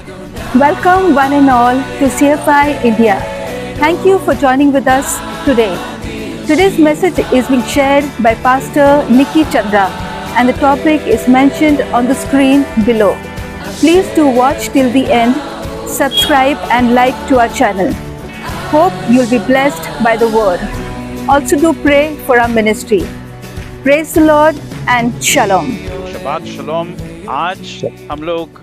Welcome, one and all, to CFI India. Thank you for joining with us today. Today's message is being shared by Pastor Nikki Chandra, and the topic is mentioned on the screen below. Please do watch till the end, subscribe, and like to our channel. Hope you'll be blessed by the word. Also, do pray for our ministry. Praise the Lord and Shalom. शबात शलोम। आज हम लोग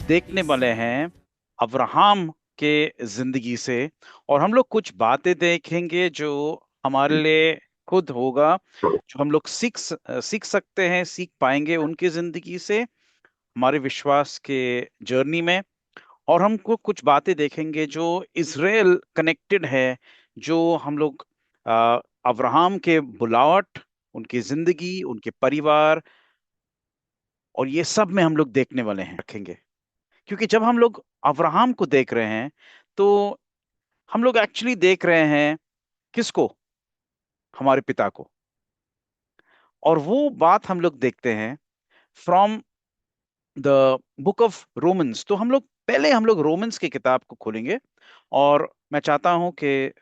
देखने वाले हैं Abraham के जिंदगी से, और हम लोग कुछ बातें देखेंगे जो हमारे लिए खुद होगा, जो हम लोग सीख सकते हैं, सीख पाएंगे उनकी जिंदगी से हमारे विश्वास के जर्नी में। और हमको कुछ बातें देखेंगे जो इजराइल कनेक्टेड है, जो हम लोग अब्राहम के बुलावट, उनकी जिंदगी, उनके परिवार, और ये सब में हम लोग देखने वाले हैं, रखेंगे। क्योंकि जब हम लोग अब्राहम को देख रहे हैं तो हम लोग एक्चुअली देख रहे हैं किसको? हमारे पिता को। और वो बात हम लोग देखते हैं from the book of Romans. तो हम लोग रोमन्स की किताब को खोलेंगे, और मैं चाहता हूं कि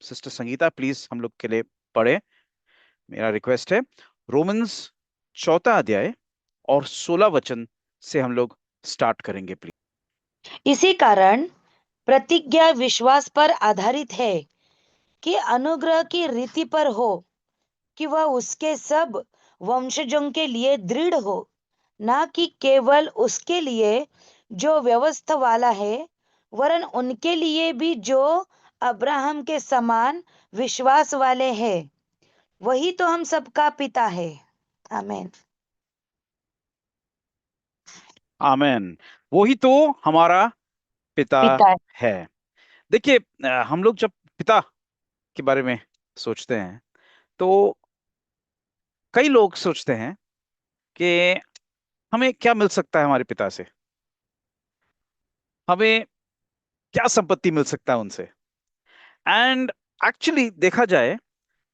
सिस्टर संगीता प्लीज हम लोग के लिए पढ़े। मेरा रिक्वेस्ट है, रोमन्स 4 अध्याय और 16 वचन से हम लोग स्टार्ट करेंगे प्लीज। इसी कारण प्रतिज्ञा विश्वास पर आधारित है कि अनुग्रह की रीति पर हो, कि वह उसके सब वंशजों के लिए दृढ़ हो, ना कि केवल उसके लिए जो व्यवस्था वाला है, वरन उनके लिए भी जो अब्राहम के समान विश्वास वाले हैं। वही तो हम सबका पिता है। आमीन। आमेन। वही तो हमारा पिता पिता है। देखिए, हम लोग जब पिता के बारे में सोचते हैं तो कई लोग सोचते हैं कि हमें क्या मिल सकता है हमारे पिता से, हमें क्या संपत्ति मिल सकता है उनसे। एंड एक्चुअली देखा जाए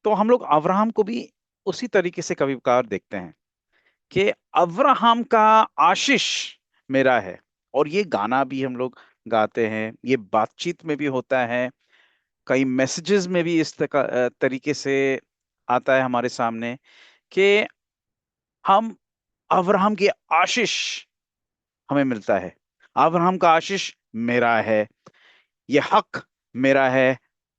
तो हम लोग अब्राहम को भी उसी तरीके से कभी कभार देखते हैं कि अब्राहम का आशीष मेरा है। और ये गाना भी हम लोग गाते हैं, ये बातचीत में भी होता है, कई मैसेजेस में भी इस तरीके से आता है हमारे सामने कि हम अब्राहम की आशीष हमें मिलता है, अब्राहम का आशीष मेरा है, ये हक मेरा है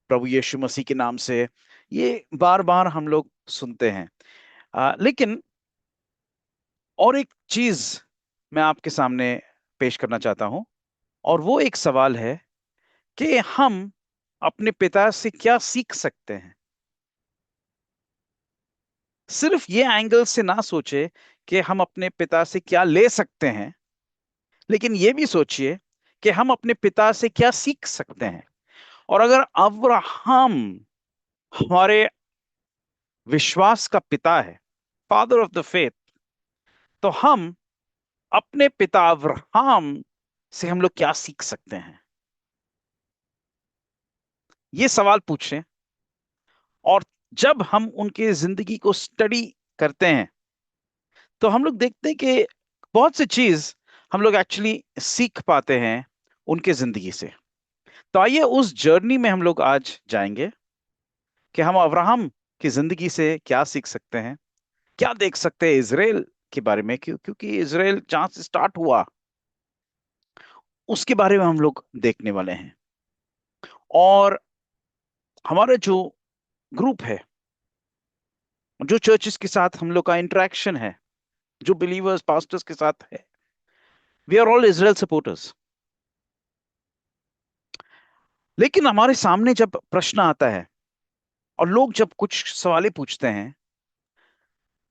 प्रभु यीशु मसीह के नाम से। ये बार बार हम लोग सुनते हैं। लेकिन और एक चीज मैं आपके सामने पेश करना चाहता हूं, और वो एक सवाल है कि हम अपने पिता से क्या सीख सकते हैं। सिर्फ ये एंगल से ना सोचे कि हम अपने पिता से क्या ले सकते हैं, लेकिन ये भी सोचिए कि हम अपने पिता से क्या सीख सकते हैं। और अगर अब्राहम हमारे विश्वास का पिता है, फादर ऑफ द फेथ, तो हम अपने पिता अब्राहम से हम लोग क्या सीख सकते हैं, ये सवाल पूछें। और जब हम उनके जिंदगी को स्टडी करते हैं तो हम लोग देखते हैं कि बहुत सी चीज हम लोग एक्चुअली सीख पाते हैं उनके जिंदगी से। तो आइए उस जर्नी में हम लोग आज जाएंगे कि हम अब्राहम की जिंदगी से क्या सीख सकते हैं, क्या देख सकते हैं इजराइल के बारे में। क्योंकि इजराइल जहां से स्टार्ट हुआ उसके बारे में हम लोग देखने वाले हैं। और हमारा जो ग्रुप है, जो चर्चेस के साथ हम लोग का इंटरेक्शन है, जो बिलीवर्स पास्टर्स के साथ है, we are all Israel supporters. लेकिन हमारे सामने जब प्रश्न आता है और लोग जब कुछ सवालें पूछते हैं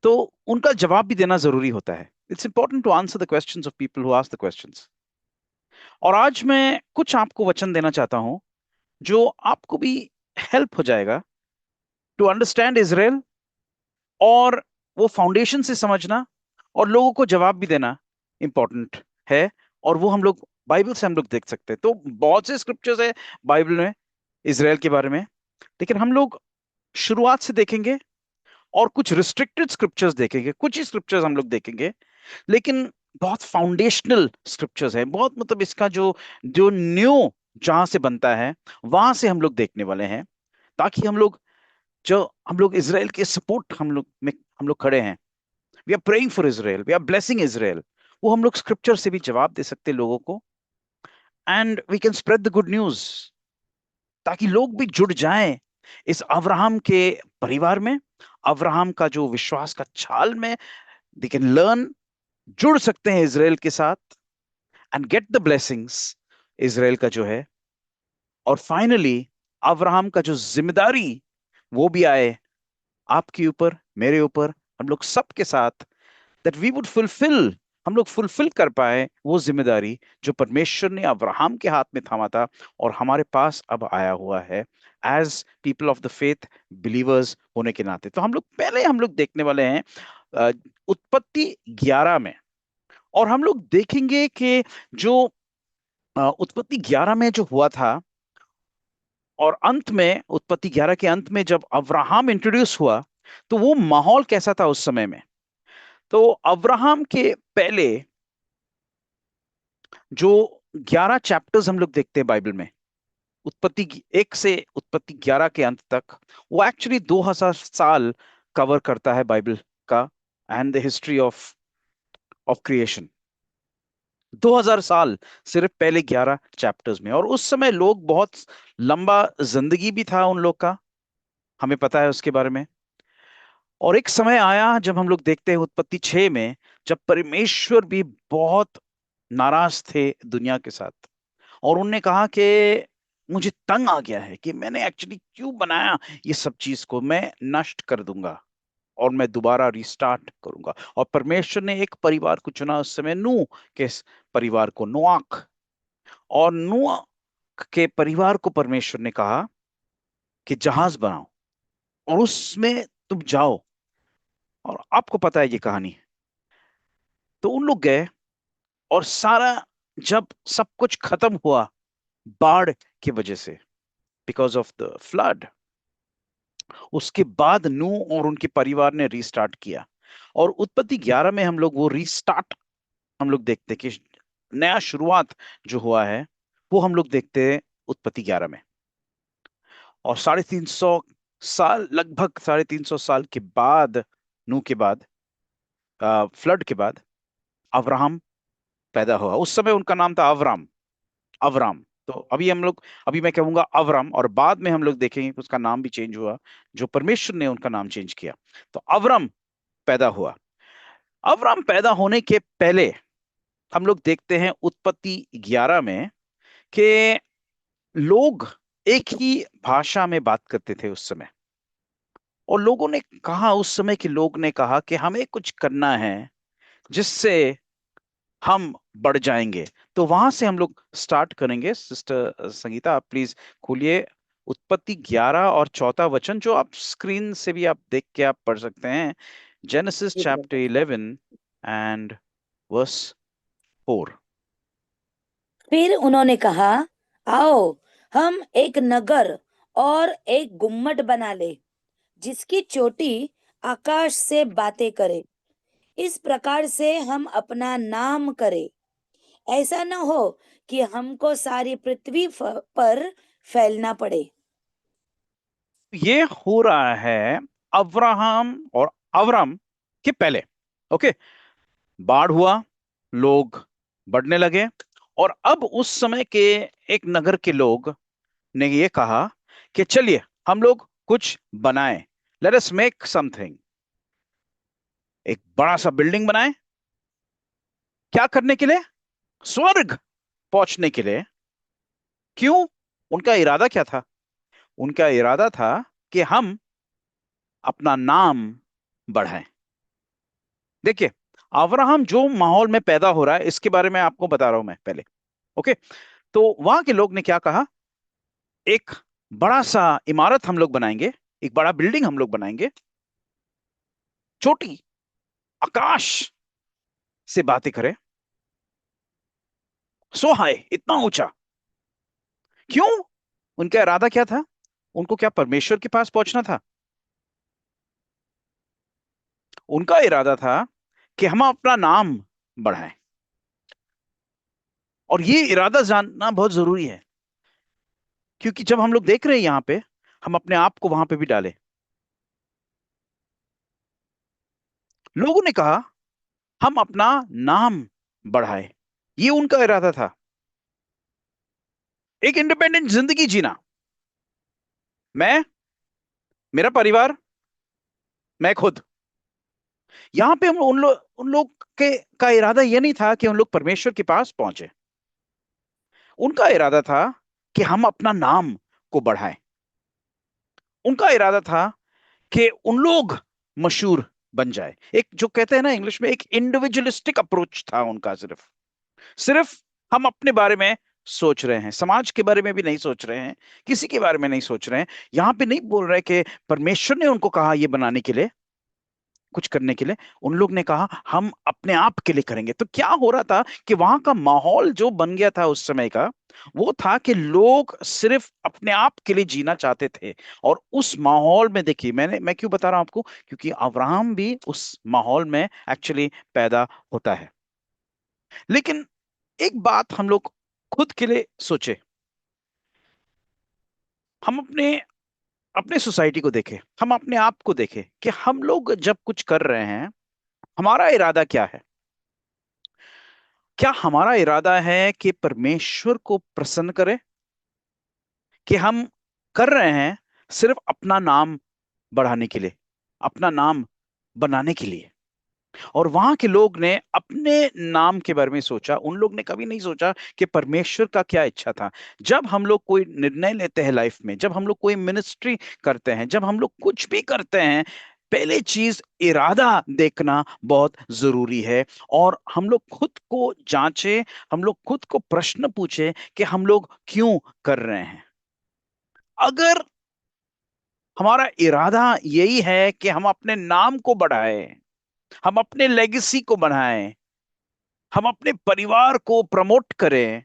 तो उनका जवाब भी देना जरूरी होता है। It's important to answer the questions of people who ask the questions. और आज मैं कुछ आपको वचन देना चाहता हूं जो आपको भी हेल्प हो जाएगा टू अंडरस्टैंड इजराइल, और वो फाउंडेशन से समझना और लोगों को जवाब भी देना इंपॉर्टेंट है। और वो हम लोग बाइबल से हम लोग देख सकते हैं। तो बहुत से स्क्रिप्चर्स है बाइबल में इजराइल के बारे में, लेकिन हम लोग शुरुआत से देखेंगे और कुछ रिस्ट्रिक्टेड स्क्रिप्चर्स देखेंगे, कुछ ही स्क्रिप्चर्स हम लोग देखेंगे। लेकिन बहुत फाउंडेशनल स्क्रिप्चर्स है, बहुत मतलब इसका जो जो न्यू जहां से बनता है वहां से हम लोग देखने वाले हैं, ताकि हम लोग जो हम लोग इसराइल के सपोर्ट हम लोग खड़े हैं, we are praying for Israel, we are blessing Israel, वो हम लोग स्क्रिप्चर से भी जवाब दे सकते हैं लोगों को, and we can spread the good news, ताकि लोग भी जुड़ जाएं इस अब्राहम के परिवार में, अब्राहम का जो विश्वास का छाल में, दे कैन लर्न, जुड़ सकते हैं इसराइल के साथ and get the blessings Israel का जो है, और फाइनली अब्राहम का जो जिम्मेदारी वो भी आए आपके ऊपर, मेरे ऊपर, हम लोग सबके साथ, दैट वी वुड फुलफिल, हम लोग फुलफिल कर पाए वो जिम्मेदारी जो परमेश्वर ने अब्राहम के हाथ में थामा था और हमारे पास अब आया हुआ है as people of the faith, believers होने के नाते। तो हम लोग देखने वाले हैं अ, उत्पत्ति 11 में, और हम लोग देखेंगे कि जो उत्पत्ति 11 में जो हुआ था, और अंत में उत्पत्ति 11 के अंत में जब अब्राहम इंट्रोड्यूस हुआ, तो वो माहौल कैसा था उस समय में। तो अब्राहम के पहले जो 11 चैप्टर्स हम लोग देखते हैं बाइबल में, उत्पत्ति 1 से उत्पत्ति 11 के अंत तक, वो एक्चुअली 2000 साल कवर करता है बाइबल का, and the history of of creation. 2000 साल सिर्फ पहले 11 चैप्टर्स में, और उस समय लोग बहुत लंबा जिंदगी भी था उन लोग का, हमें पता है उसके बारे में। और एक समय आया जब हम लोग देखते हैं उत्पत्ति 6 में, जब परमेश्वर भी बहुत नाराज थे दुनिया के साथ, और उनने कहा कि मुझे तंग आ गया है कि मैंने एक्चुअली क्यों बनाया, ये सब चीज को मैं नष्ट कर दूंगा और मैं दोबारा रिस्टार्ट करूंगा। और परमेश्वर ने एक परिवार को चुना उस समय, नूह के परिवार को, नोआख। और नूह के परिवार को परमेश्वर ने कहा कि जहाज बनाओ और उसमें तुम जाओ, और आपको पता है ये कहानी। तो उन लोग गए, और सारा जब सब कुछ खत्म हुआ बाढ़ की वजह से, बिकॉज ऑफ द फ्लड, उसके बाद नूह और उनके परिवार ने रीस्टार्ट किया। और उत्पत्ति 11 में हम लोग वो रीस्टार्ट हम लोग देखते हैं कि नया शुरुआत जो हुआ है वो हम लोग देखते हैं उत्पत्ति 11 में। और 350 साल, लगभग 350 साल के बाद, नूह के बाद, फ्लड के बाद, अब्राहम पैदा हुआ। उस समय उनका नाम था अवराम, अवराम। तो अभी मैं कहूंगा अवराम, और बाद में हम लोग देखेंगे कि उसका नाम भी चेंज हुआ, जो परमेश्वर ने उनका नाम चेंज किया। तो अवराम पैदा हुआ। अवराम पैदा होने के पहले हम लोग देखते हैं उत्पत्ति 11 में कि लोग एक ही भाषा में बात करते थे उस समय। और लोगों ने कहा, उस समय के लोग ने कहा कि हमें कुछ करना है जिससे हम बढ़ जाएंगे। तो वहां से हम लोग स्टार्ट करेंगे। सिस्टर संगीता, आप प्लीज खोलिए उत्पत्ति 11 और 4 वचन, जो आप स्क्रीन से भी आप देख के आप पढ़ सकते हैं। जेनेसिस जी चैप्टर brother। 11 and verse 4। फिर उन्होंने कहा, आओ हम एक नगर और एक गुम्मट बना ले, जिसकी चोटी आकाश से बातें करे। इस प्रकार से हम अपना नाम करें, ऐसा न हो कि हमको सारी पृथ्वी पर फैलना पड़े। ये हो रहा है अब्राहम और अवराम के पहले। ओके, बाढ़ हुआ, लोग बढ़ने लगे, और अब उस समय के एक नगर के लोग ने ये कहा कि चलिए हम लोग कुछ बनाएं, लेट अस मेक समथिंग, एक बड़ा सा बिल्डिंग बनाएं। क्या करने के लिए? स्वर्ग पहुंचने के लिए। क्यों? उनका इरादा क्या था? उनका इरादा था कि हम अपना नाम बढ़ाएं। देखिए, अब्राहम जो माहौल में पैदा हो रहा है इसके बारे में आपको बता रहा हूं मैं पहले। ओके, तो वहां के लोग ने क्या कहा, एक बड़ा सा इमारत हम लोग बनाएंगे, एक बड़ा बिल्डिंग हम लोग बनाएंगे, छोटी, आकाश से बातें करे, सो हाई, इतना ऊंचा। क्यों? उनका इरादा क्या था? उनको क्या परमेश्वर के पास पहुंचना था? उनका इरादा था कि हम अपना नाम बढ़ाएं। और ये इरादा जानना बहुत जरूरी है, क्योंकि जब हम लोग देख रहे हैं यहाँ पे, हम अपने आप को वहां पे भी डालें। लोगों ने कहा हम अपना नाम बढ़ाए, ये उनका इरादा था। एक इंडिपेंडेंट जिंदगी जीना, मैं, मेरा परिवार, मैं खुद। यहां पे हम उन लोग के का इरादा यह नहीं था कि उन लोग परमेश्वर के पास पहुंचे। उनका इरादा था कि हम अपना नाम को बढ़ाएं। उनका इरादा था कि उन लोग मशहूर बन जाए। एक जो कहते हैं ना इंग्लिश में, एक इंडिविजुअलिस्टिक अप्रोच था उनका। सिर्फ सिर्फ हम अपने बारे में सोच रहे हैं, समाज के बारे में भी नहीं सोच रहे हैं, किसी के बारे में नहीं सोच रहे हैं। यहां पे नहीं बोल रहे कि परमेश्वर ने उनको कहा ये बनाने के लिए, कुछ करने के लिए। उन लोग ने कहा हम अपने आप के लिए करेंगे। तो क्या हो रहा था कि वहां का माहौल जो बन गया था उस समय का, वो था कि लोग सिर्फ अपने आप के लिए जीना चाहते थे। और उस माहौल में देखिए, मैं क्यों बता रहा हूं आपको, क्योंकि अब्राहम भी उस माहौल में एक्चुअली पैदा होता है। लेकिन एक बात हम लोग खुद के लिए सोचे, हम अपने अपने सोसाइटी को देखें, हम अपने आप को देखें कि हम लोग जब कुछ कर रहे हैं, हमारा इरादा क्या है। क्या हमारा इरादा है कि परमेश्वर को प्रसन्न करें, कि हम कर रहे हैं सिर्फ अपना नाम बढ़ाने के लिए, अपना नाम बनाने के लिए। और वहां के लोग ने अपने नाम के बारे में सोचा, उन लोग ने कभी नहीं सोचा कि परमेश्वर का क्या इच्छा था। जब हम लोग कोई निर्णय लेते हैं लाइफ में, जब हम लोग कोई मिनिस्ट्री करते हैं, जब हम लोग कुछ भी करते हैं, पहले चीज इरादा देखना बहुत जरूरी है। और हम लोग खुद को जांचें, हम लोग खुद को प्रश्न पूछें कि हम लोग क्यों कर रहे हैं। अगर हमारा इरादा यही है कि हम अपने नाम को बढ़ाएं, हम अपने लेगेसी को बढ़ाएं, हम अपने परिवार को प्रमोट करें,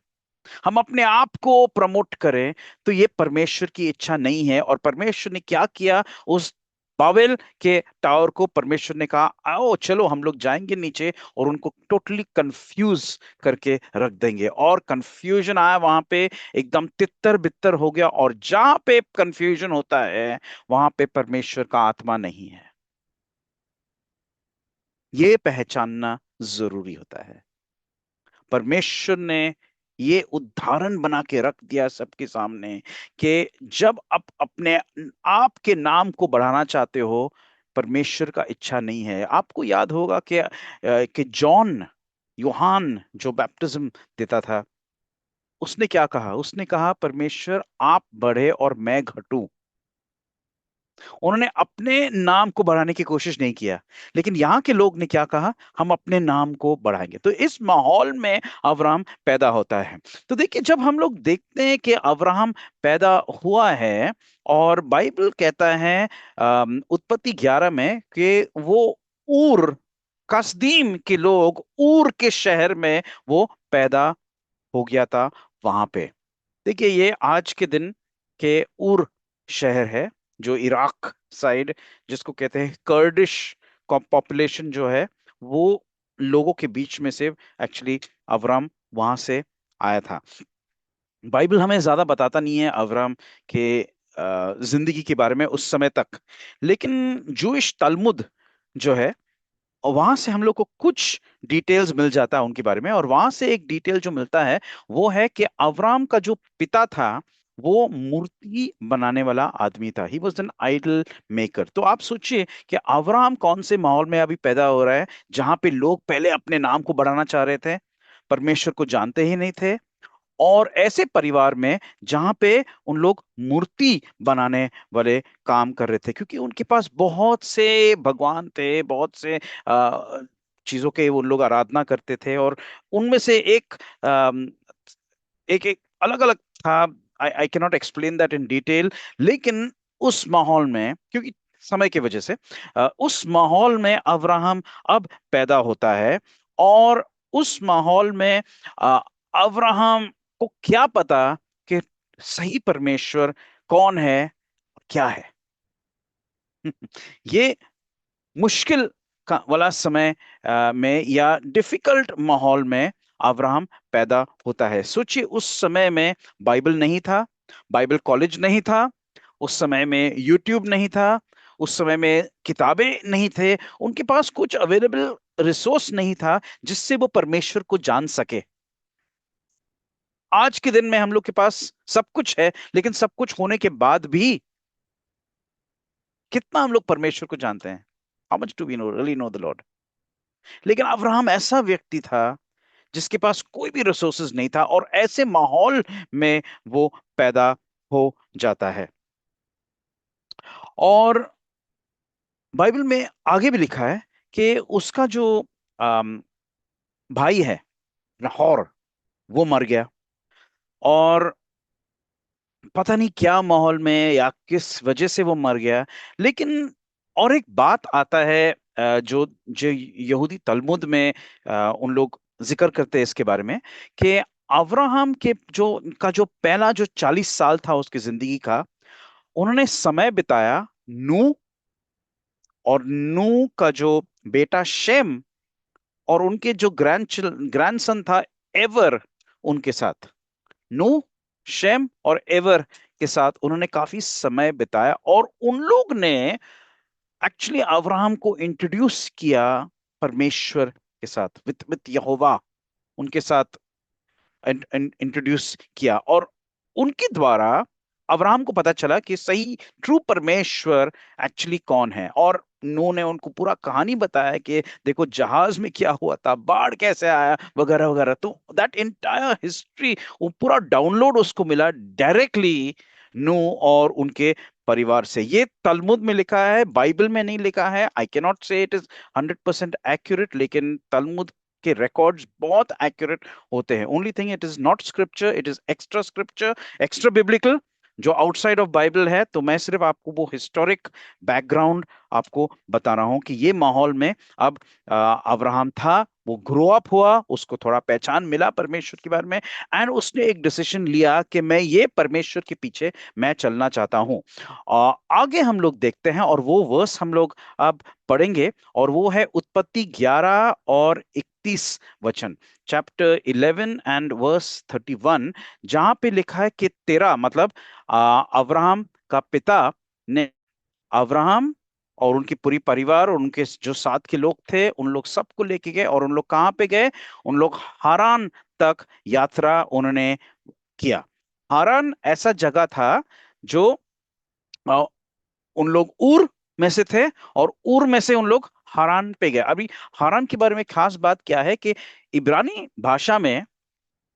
हम अपने आप को प्रमोट करें, तो ये परमेश्वर की इच्छा नहीं है। और परमेश्वर ने क्या किया, उस बाबेल के टावर को परमेश्वर ने कहा आओ चलो हम लोग जाएंगे नीचे और उनको टोटली कंफ्यूज करके रख देंगे। और कंफ्यूजन आया वहां पे, एकदम तितर बितर हो गया। और जहां पे कंफ्यूजन होता है, वहां पे परमेश्वर का आत्मा नहीं है। ये पहचानना जरूरी होता है। परमेश्वर ने ये उदाहरण बना के रख दिया सबके सामने कि जब आप अपने आप के नाम को बढ़ाना चाहते हो, परमेश्वर का इच्छा नहीं है। आपको याद होगा कि जॉन, यूहान जो बैप्टिज्म देता था, उसने क्या कहा? उसने कहा परमेश्वर आप बढ़े और मैं घटूं। उन्होंने अपने नाम को बढ़ाने की कोशिश नहीं किया। लेकिन यहाँ के लोग ने क्या कहा? हम अपने नाम को बढ़ाएंगे। तो इस माहौल में अब्राहम पैदा होता है। तो देखिए, जब हम लोग देखते हैं कि अब्राहम पैदा हुआ है, और बाइबल कहता है उत्पत्ति 11 में कि वो ऊर कसदीम के लोग, ऊर के शहर में वो पैदा हो गया था वहां पे। देखिए, ये आज के दिन के उर शहर है, जो इराक साइड, जिसको कहते हैं कर्डिश पॉपुलेशन जो है, वो लोगों के बीच में से एक्चुअली अवराम वहां से आया था। बाइबल हमें ज्यादा बताता नहीं है अवराम के जिंदगी के बारे में उस समय तक। लेकिन जूइश तलमुद जो है, और वहां से हम लोग को कुछ डिटेल्स मिल जाता है उनके बारे में। और वहां से एक डिटेल जो मिलता है, वो है कि अवराम का जो पिता था, वो मूर्ति बनाने वाला आदमी था। He was an idol maker. तो आप सोचिए कि अवराम कौन से माहौल में अभी पैदा हो रहा है, जहां पे लोग पहले अपने नाम को बढ़ाना चाह रहे थे, परमेश्वर को जानते ही नहीं थे। और ऐसे परिवार में जहां पे उन लोग मूर्ति बनाने वाले काम कर रहे थे, क्योंकि उनके पास बहुत से भगवान थे, बहुत से चीजों के वो लोग आराधना करते थे। और उनमें से एक एक अलग अलग था। I can not explain that in detail. लेकिन उस माहौल में, क्योंकि समय की वजह से, उस माहौल में अब्राहम अब पैदा होता है। और उस माहौल में अ, अब्राहम को क्या पता कि सही परमेश्वर कौन है, क्या है। ये मुश्किल का वाला समय में, या डिफिकल्ट माहौल में अब्राहम पैदा होता है। सोचिए, उस समय में बाइबल नहीं था, बाइबल कॉलेज नहीं था, उस समय में यूट्यूब नहीं था, उस समय में किताबें नहीं थे, उनके पास कुछ अवेलेबल रिसोर्स नहीं था जिससे वो परमेश्वर को जान सके। आज के दिन में हम लोग के पास सब कुछ है, लेकिन सब कुछ होने के बाद भी कितना हम लोग परमेश्वर को जानते हैं? How much do we know really know the lord? लेकिन अब्राहम ऐसा व्यक्ति था जिसके पास कोई भी रिसोर्सेज नहीं था, और ऐसे माहौल में वो पैदा हो जाता है। और बाइबल में आगे भी लिखा है कि उसका जो अम, भाई है नाहोर, वो मर गया। और पता नहीं क्या माहौल में या किस वजह से वो मर गया, लेकिन और एक बात आता है जो जो यहूदी तलमुद में उन लोग जिक्र करते हैं इसके बारे में, कि अब्राहम के जो पहला जो 40 साल था उसकी जिंदगी का, उन्होंने समय बिताया नू और नू का जो बेटा शेम और उनके जो ग्रैंडसन था एवर, उनके साथ। नू, शेम और एवर के साथ उन्होंने काफी समय बिताया, और उन लोग ने एक्चुअली अब्राहम को इंट्रोड्यूस किया परमेश्वर के साथ, विथ यहोवा, उनके साथ इंट्रोड्यूस किया। और उनके द्वारा अब्राहम को पता चला कि सही ट्रू परमेश्वर एक्चुअली कौन है। और नूह ने उनको पूरा कहानी बताया कि देखो जहाज में क्या हुआ था, बाढ़ कैसे आया, वगैरह वगैरह। तो दैट एंटायर हिस्ट्री, वो पूरा डाउनलोड उसको मिला डायरेक्टली नूह और उनके परिवार से। ये तलमुद में लिखा है, बाइबल में नहीं लिखा है। आई कैन नॉट से इट इज 100% एक्यूरेट, लेकिन तलमुद के रिकॉर्ड्स बहुत एक्यूरेट होते हैं। Only thing, it is not scripture, it is extra scripture, extra biblical, जो आउटसाइड ऑफ बाइबल है। तो मैं सिर्फ आपको वो हिस्टोरिक बैकग्राउंड आपको बता रहा हूं कि ये माहौल में अब अब्राहम था, वो ग्रो अप हुआ, उसको थोड़ा पहचान मिला परमेश्वर के बारे में, एंड उसने एक डिसीजन लिया कि मैं ये परमेश्वर के पीछे मैं चलना चाहता हूं। आगे हम लोग देखते हैं, और वो वर्स हम लोग अब पढ़ेंगे, और वो है उत्पत्ति 11 और 31 वचन, चैप्टर 11 एंड वर्स 31, जहां पे लिखा है कि तेरा मतलब अब्राहम का पिता ने अब्राहम और उनकी पूरी परिवार और उनके जो साथ के लोग थे, उन लोग सबको लेके गए। और उन लोग कहाँ पे गए? उन लोग हारान तक यात्रा उन्होंने किया। हारान ऐसा जगह था जो अ, उन लोग ऊर में से थे, और ऊर में से उन लोग हारान पे गए। अभी हारान के बारे में खास बात क्या है कि इब्रानी भाषा में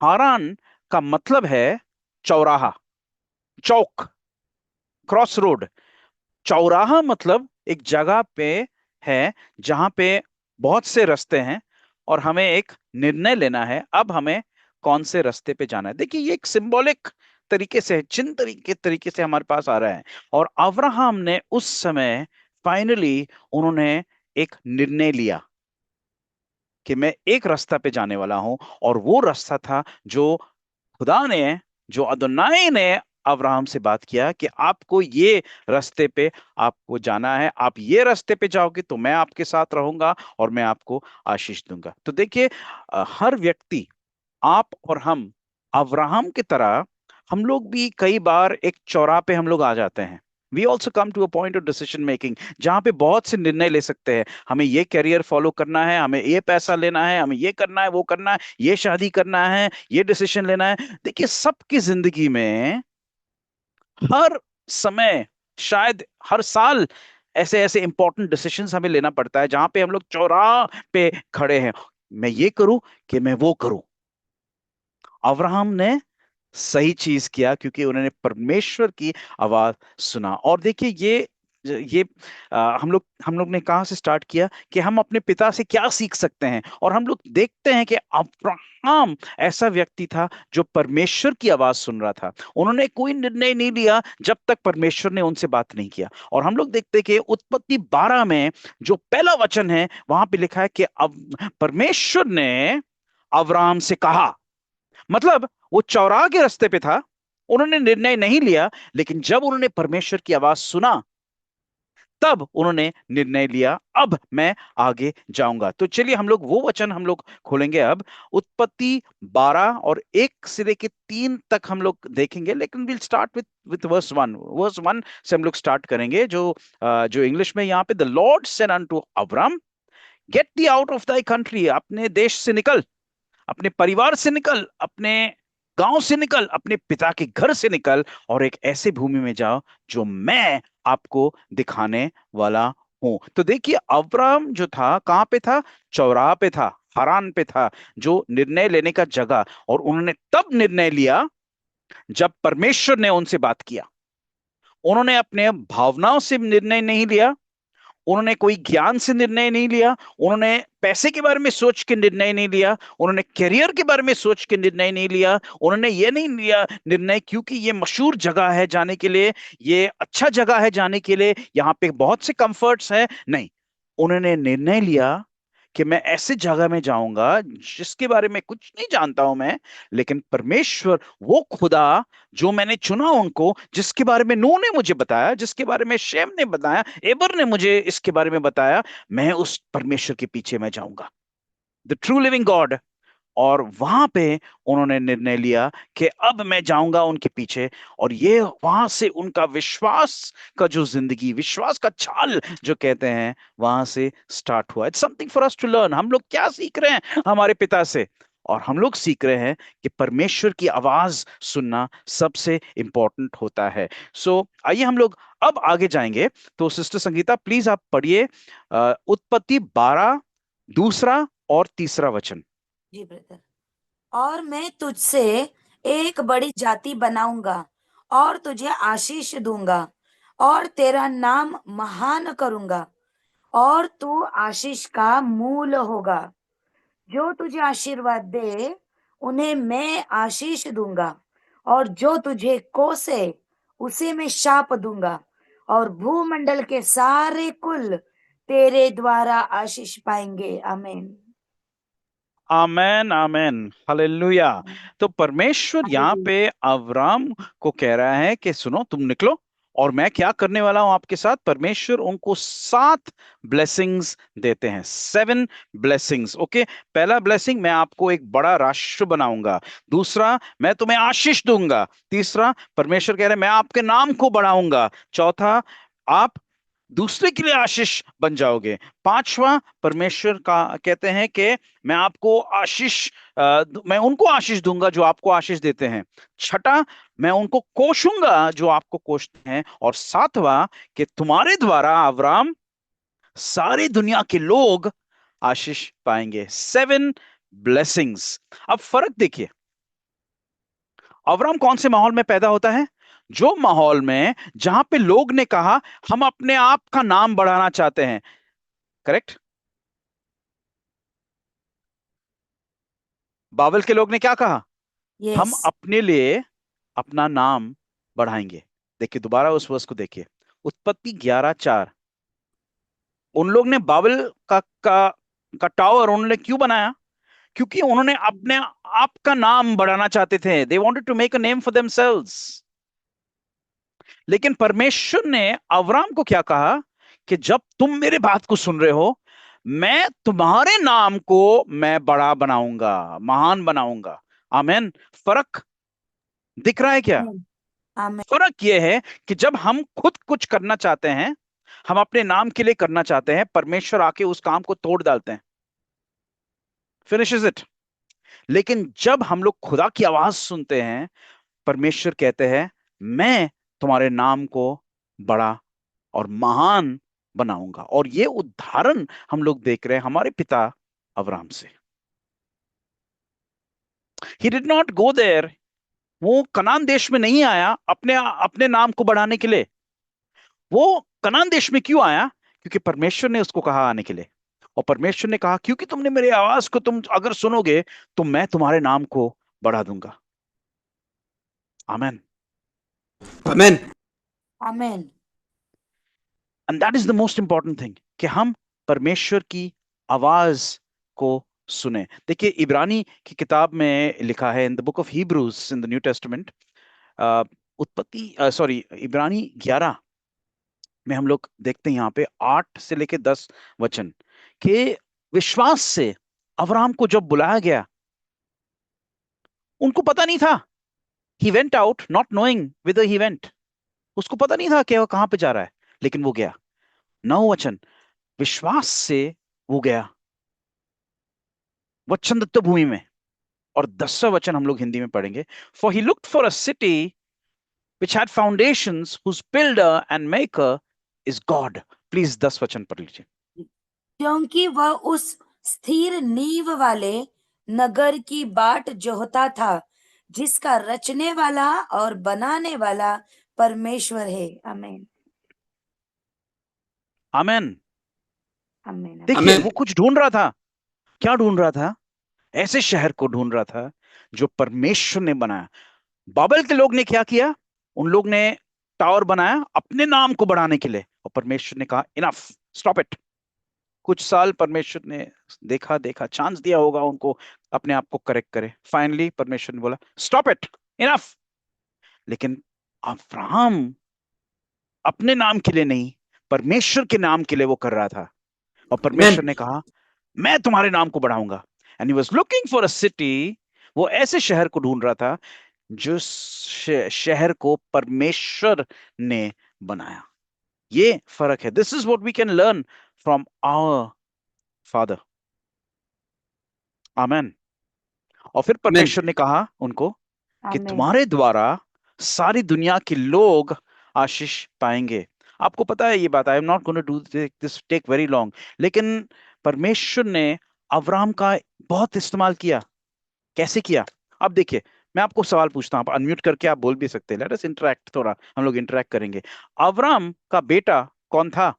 हारान का मतलब है चौराहा, चौक, क्रॉस रोड। चौराहा मतलब एक जगह पे है जहां पे बहुत से रास्ते हैं, और हमें एक निर्णय लेना है अब हमें कौन से रास्ते पे जाना है। देखिए, ये एक सिंबॉलिक तरीके से, चिन्ह तरीके से हमारे पास आ रहा है। और अब्राहम ने उस समय फाइनली उन्होंने एक निर्णय लिया कि मैं एक रास्ता पे जाने वाला हूं, और वो रास्ता था जो खुदा ने, जो अदोनाई ने अब्राहम से बात किया कि आपको ये रास्ते पे आपको जाना है, आप ये रास्ते पे जाओगे तो मैं आपके साथ रहूंगा और मैं आपको आशीष दूंगा। तो देखिए, हर व्यक्ति, आप और हम, अब्राहम की तरह हम लोग भी कई बार एक चौराहे पे हम लोग आ जाते हैं। We also come to a point of decision making, जहां पे बहुत से निर्णय ले सकते हैं। हमें ये करियर फॉलो करना है, हमें ये पैसा लेना है, हमें ये करना है, वो करना है, ये शादी करना है, ये डिसीजन लेना है। देखिए, सबकी जिंदगी में हर समय, शायद हर साल, ऐसे ऐसे इंपॉर्टेंट डिसीजंस हमें लेना पड़ता है जहां पे हम लोग चौराहे पे खड़े हैं, मैं ये करूं कि मैं वो करूं। अब्राहम ने सही चीज किया क्योंकि उन्होंने परमेश्वर की आवाज सुना। और देखिए, ये हम लोग ने कहाँ से स्टार्ट किया कि हम अपने पिता से क्या सीख सकते हैं। और हम लोग देखते हैं कि अब्राहम ऐसा व्यक्ति था जो परमेश्वर की आवाज सुन रहा था। उन्होंने कोई निर्णय नहीं लिया जब तक परमेश्वर ने उनसे बात नहीं किया। और हम लोग देखते हैं कि उत्पत्ति 12 में जो पहला वचन है, वहां पे लिखा है कि अब परमेश्वर ने अब्राहम से कहा। मतलब वो चौराहे के रास्ते पे था, उन्होंने निर्णय नहीं लिया, लेकिन जब उन्होंने परमेश्वर की आवाज सुना, तब उन्होंने निर्णय लिया, अब मैं आगे जाऊंगा। तो चलिए हम लोग वो वचन हम लोग खोलेंगे अब। उत्पत्ति 12 और 1 से लेके 3 तक हम लोग देखेंगे, लेकिन will start with verse 1। Verse 1 से हम लोग स्टार्ट करेंगे, जो इंग्लिश में यहाँ पे, the Lord said unto Abram, get the out of thy country, अपने देश से निकल, अपने परिवार से निकल, अपने गांव से निकल, अपने पिता के घर से निकल, और एक ऐसे भूमि में जाओ जो मैं आपको दिखाने वाला हूं। तो देखिए अब्राम जो था कहां पे था? चौराहा पे था, हरान पे था, जो निर्णय लेने का जगह। और उन्होंने तब निर्णय लिया जब परमेश्वर ने उनसे बात किया। उन्होंने अपने भावनाओं से निर्णय नहीं लिया, उन्होंने कोई ज्ञान से निर्णय नहीं लिया, उन्होंने पैसे के बारे में सोच के निर्णय नहीं लिया, उन्होंने करियर के बारे में सोच के निर्णय नहीं लिया, उन्होंने ये नहीं लिया निर्णय क्योंकि ये मशहूर जगह है जाने के लिए, ये अच्छा जगह है जाने के लिए, यहाँ पे बहुत से कंफर्ट्स हैं। नहीं, उन्होंने निर्णय लिया कि मैं ऐसे जगह में जाऊंगा जिसके बारे में कुछ नहीं जानता हूं मैं, लेकिन परमेश्वर, वो खुदा जो मैंने चुना उनको, जिसके बारे में नूह ने मुझे बताया, जिसके बारे में शेम ने बताया, एबर ने मुझे इसके बारे में बताया, मैं उस परमेश्वर के पीछे मैं जाऊंगा, द ट्रू लिविंग गॉड। और वहां पे उन्होंने निर्णय लिया कि अब मैं जाऊंगा उनके पीछे। और ये वहां से उनका विश्वास का जो जिंदगी, विश्वास का छाल जो कहते हैं, वहां से स्टार्ट हुआ। It's something for us to learn. हम लोग क्या सीख रहे हैं हमारे पिता से? और हम लोग सीख रहे हैं कि परमेश्वर की आवाज सुनना सबसे इंपॉर्टेंट होता है। आइए हम लोग अब आगे जाएंगे। तो सिस्टर संगीता प्लीज आप पढ़िए उत्पत्ति 12 दूसरा और तीसरा वचन। जी ब्रदर। और मैं तुझसे एक बड़ी जाति बनाऊंगा और तुझे आशीष दूंगा और तेरा नाम महान करूंगा और तू आशीष का मूल होगा। जो तुझे आशीर्वाद दे उन्हें मैं आशीष दूंगा और जो तुझे कोसे उसे मैं शाप दूंगा और भूमंडल के सारे कुल तेरे द्वारा आशीष पाएंगे। आमीन। आमेन आमेन, हालेलुया। तो परमेश्वर यहाँ हालेलुया। पे अब्राम को कह रहा है कि सुनो, तुम निकलो और मैं क्या करने वाला हूं आपके साथ। परमेश्वर उनको 7 ब्लेसिंग्स देते हैं, 7 ब्लेसिंग्स। ओके, पहला ब्लेसिंग, मैं आपको एक बड़ा राष्ट्र बनाऊंगा। दूसरा, मैं तुम्हें आशीष दूंगा। तीसरा, परमेश्वर कह रहे हैं मैं आपके नाम को बढ़ाऊंगा। चौथा, आप दूसरे के लिए आशीष बन जाओगे। पांचवा, परमेश्वर का कहते हैं कि मैं आपको आशीष मैं उनको आशीष दूंगा जो आपको आशीष देते हैं। छठा, मैं उनको कोशूंगा जो आपको कोसते हैं। और सातवां, कि तुम्हारे द्वारा अब्राम सारी दुनिया के लोग आशीष पाएंगे। 7 ब्लेसिंग्स। अब फर्क देखिए, अब्राम कौन से माहौल में पैदा होता है? जो माहौल में, जहां पे लोग ने कहा हम अपने आप का नाम बढ़ाना चाहते हैं। करेक्ट? बाबल के लोग ने क्या कहा? हम यस। अपने लिए अपना नाम बढ़ाएंगे। देखिए दोबारा उस वर्ष को देखिए, उत्पत्ति 11:4। उन लोग ने बाबल का टावर उन्होंने क्यों बनाया? क्योंकि उन्होंने अपने आप का नाम बढ़ाना चाहते थे। They wanted to make a name for themselves. लेकिन परमेश्वर ने अब्राम को क्या कहा कि जब तुम मेरे बात को सुन रहे हो, मैं तुम्हारे नाम को मैं बड़ा बनाऊंगा, महान बनाऊंगा। आमेन। फर्क दिख रहा है क्या? आमीन। आमीन। फर्क यह है कि जब हम खुद कुछ करना चाहते हैं, हम अपने नाम के लिए करना चाहते हैं, परमेश्वर आके उस काम को तोड़ डालते हैं, फिनिशेस इट। लेकिन जब हम लोग खुदा की आवाज सुनते हैं, परमेश्वर कहते हैं मैं तुम्हारे नाम को बड़ा और महान बनाऊंगा। और ये उदाहरण हम लोग देख रहे हैं हमारे पिता अब्राहम से। He did not go there. वो कनान देश में नहीं आया अपने अपने नाम को बढ़ाने के लिए। वो कनान देश में क्यों आया? क्योंकि परमेश्वर ने उसको कहा आने के लिए। और परमेश्वर ने कहा क्योंकि तुमने मेरी आवाज को तुम अगर सुनोगे तो मैं तुम्हारे नाम को बढ़ा दूंगा। आमेन। Amen. आमीन। And that is the most important thing कि हम परमेश्वर की आवाज को सुने। देखिए इब्रानी की किताब में लिखा है, in the book of Hebrews in the new testament, उत्पत्ति सॉरी इब्रानी 11 में हम लोग देखते हैं यहाँ पे 8 से लेके 10 वचन के विश्वास से अब्राहम को जब बुलाया गया, उनको पता नहीं था। He went out not knowing whether he went, उसको पता नहीं था कि वो कहां पे जा रहा है, लेकिन वो गया। 9 वचन, विश्वास से वो गया वचनदत्त भूमि में। और 10वां वचन हम लोग हिंदी में पढ़ेंगे, for he looked for a city which had foundations, whose builder and maker is God. Please 10 वचन पढ़ लीजिए। क्योंकि वह उस स्थिर नींव वाले नगर की बाट जोहता था, जिसका रचने वाला और बनाने वाला परमेश्वर है। आमीन। आमेन। आमीन। देखिए, Amen. वो कुछ ढूंढ रहा था। क्या ढूंढ रहा था? ऐसे शहर को ढूंढ रहा था जो परमेश्वर ने बनाया। बाबल के लोग ने क्या किया? उन लोग ने टावर बनाया अपने नाम को बढ़ाने के लिए, और परमेश्वर ने कहा इनफ, स्टॉप इट। कुछ साल परमेश्वर ने देखा देखा, चांस दिया होगा उनको अपने आप को करेक्ट करे। फाइनली परमेश्वर ने बोला स्टॉप इट, इनफ। लेकिन अब्राहम अपने नाम के लिए नहीं, परमेश्वर के नाम के लिए वो कर रहा था। और परमेश्वर Amen. ने कहा मैं तुम्हारे नाम को बढ़ाऊंगा। And he was looking for a city, वो ऐसे शहर को ढूंढ रहा था जो शहर को परमेश्वर ने बनाया। ये फर्क है। This is what we can learn from our father. आमेन। और फिर Amen. परमेश्वर ने कहा उनको कि आमीन। तुम्हारे द्वारा सारी दुनिया के लोग आशीष पाएंगे। आपको पता है ये बात, I am not going to do this take very long, लेकिन परमेश्वर ने अब्राहम का बहुत इस्तेमाल किया। कैसे किया? अब देखिए, मैं आपको सवाल पूछता हूं, आप अनम्यूट करके आप बोल भी सकते हैं। लेट अस इंटरेक्ट, थोड़ा हम लोग इंटरेक्ट करेंगे। अब्राहम का बेटा कौन था?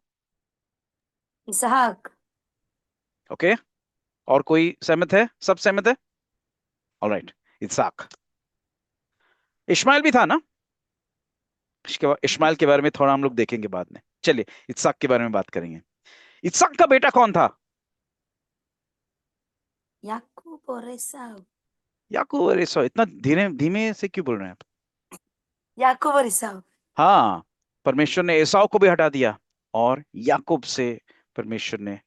इसहाक। ओके, और कोई सहमत है? सब सहमत है? ऑलराइट, इसहाक। इश्माइल भी था ना? इश्माइल के बारे में थोड़ा हम लोग देखेंगे बाद में। चलिए इसहाक के बारे में बात करेंगे। इसहाक का बेटा कौन था? याकूब और एसाव। याकूब। अरे सो इतना धीरे धीमे से क्यों बोल रहे हैं आप? याकूब और एसाव। हाँ, परमेश्वर ने एसाव को भी हटा दिया और याकूब से परमेश्वर ने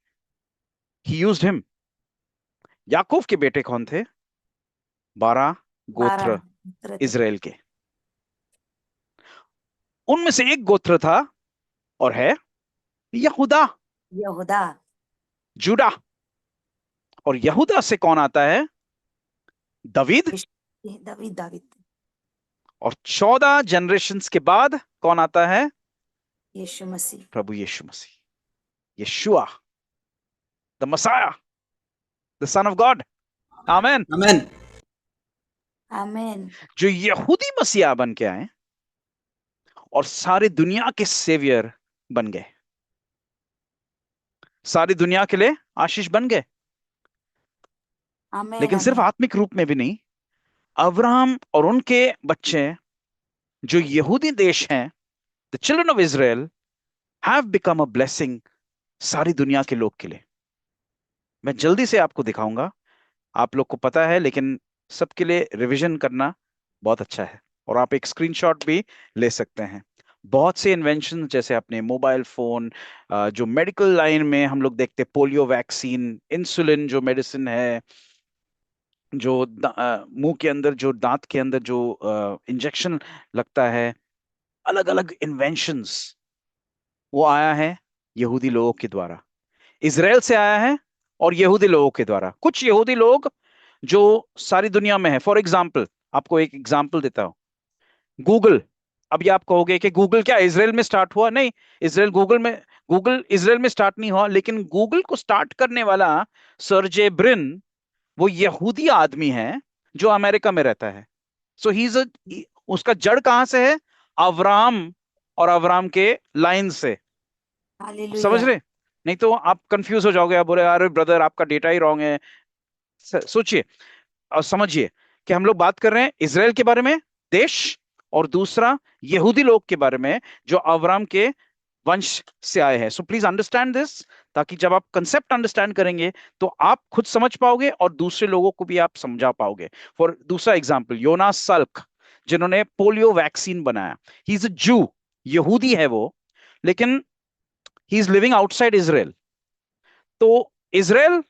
ही यूज्ड हिम। याकूब के बेटे कौन थे? 12 गोत्र 12 इजराइल के। उनमें से एक गोत्र था और है यहूदा, यहूदा। जुड़ा। और यहूदा से कौन आता है? दावीद। दावीद। दावीद। और 14 जनरेशंस के बाद कौन आता है? यीशु मसीह। प्रभु Yeshu Masih, Yeshua, the Messiah, the son of God. आमेन। Amen. आमीन। जो यहूदी मसीहा बन के आए और सारी दुनिया के सेवियर बन गए, सारी दुनिया के लिए आशीष बन गए। आमीन। लेकिन सिर्फ आत्मिक रूप में भी नहीं, अब्राहम और उनके बच्चे जो यहूदी देश हैं, the children of Israel have become a blessing सारी दुनिया के लोग के लिए। मैं जल्दी से आपको दिखाऊंगा, आप लोग को पता है लेकिन सबके लिए रिवीजन करना बहुत अच्छा है। और आप एक स्क्रीनशॉट भी ले सकते हैं। बहुत से इन्वेंशन, जैसे अपने मोबाइल फोन, जो मेडिकल लाइन में हम लोग देखते, पोलियो वैक्सीन, इंसुलिन जो मेडिसिन है, जो मुंह के अंदर, जो दांत के अंदर जो इंजेक्शन लगता है, अलग अलग इन्वेंशंस, वो आया है यहूदी लोगों के द्वारा। इजराइल से आया है और यहूदी लोगों के द्वारा। कुछ यहूदी लोग जो सारी दुनिया में है, फॉर एग्जाम्पल आपको एक एग्जाम्पल देता हूं, गूगल। अब ये आप कहोगे कि गूगल क्या इजराइल में स्टार्ट हुआ? नहीं, गूगल इजराइल में स्टार्ट नहीं हुआ, लेकिन गूगल को स्टार्ट करने वाला सर्जे ब्रिन वो यहूदी आदमी है जो अमेरिका में रहता है। सो ही इज, उसका जड़ कहां से है? अवराम, और अवराम के लाइन से। समझ हालेलुया। रहे? नहीं तो आप कंफ्यूज हो जाओगे, आप बोले अरे ब्रदर आपका डेटा ही रॉन्ग है। सोचिए और समझिए कि हम लोग बात कर रहे हैं इजराइल के बारे में, देश, और दूसरा यहूदी लोग के बारे में जो अवराम के वंश से आए हैं। सो प्लीज अंडरस्टैंड दिस, ताकि जब आप कंसेप्ट अंडरस्टैंड करेंगे तो आप खुद समझ पाओगे और दूसरे लोगों को भी आप समझा पाओगे। फॉर दूसरा एग्जांपल, योनास सल्क, जिन्होंने पोलियो वैक्सीन बनाया, ही इज अ जू, यहूदी है वो, लेकिन he is living outside Israel. तो इजराइल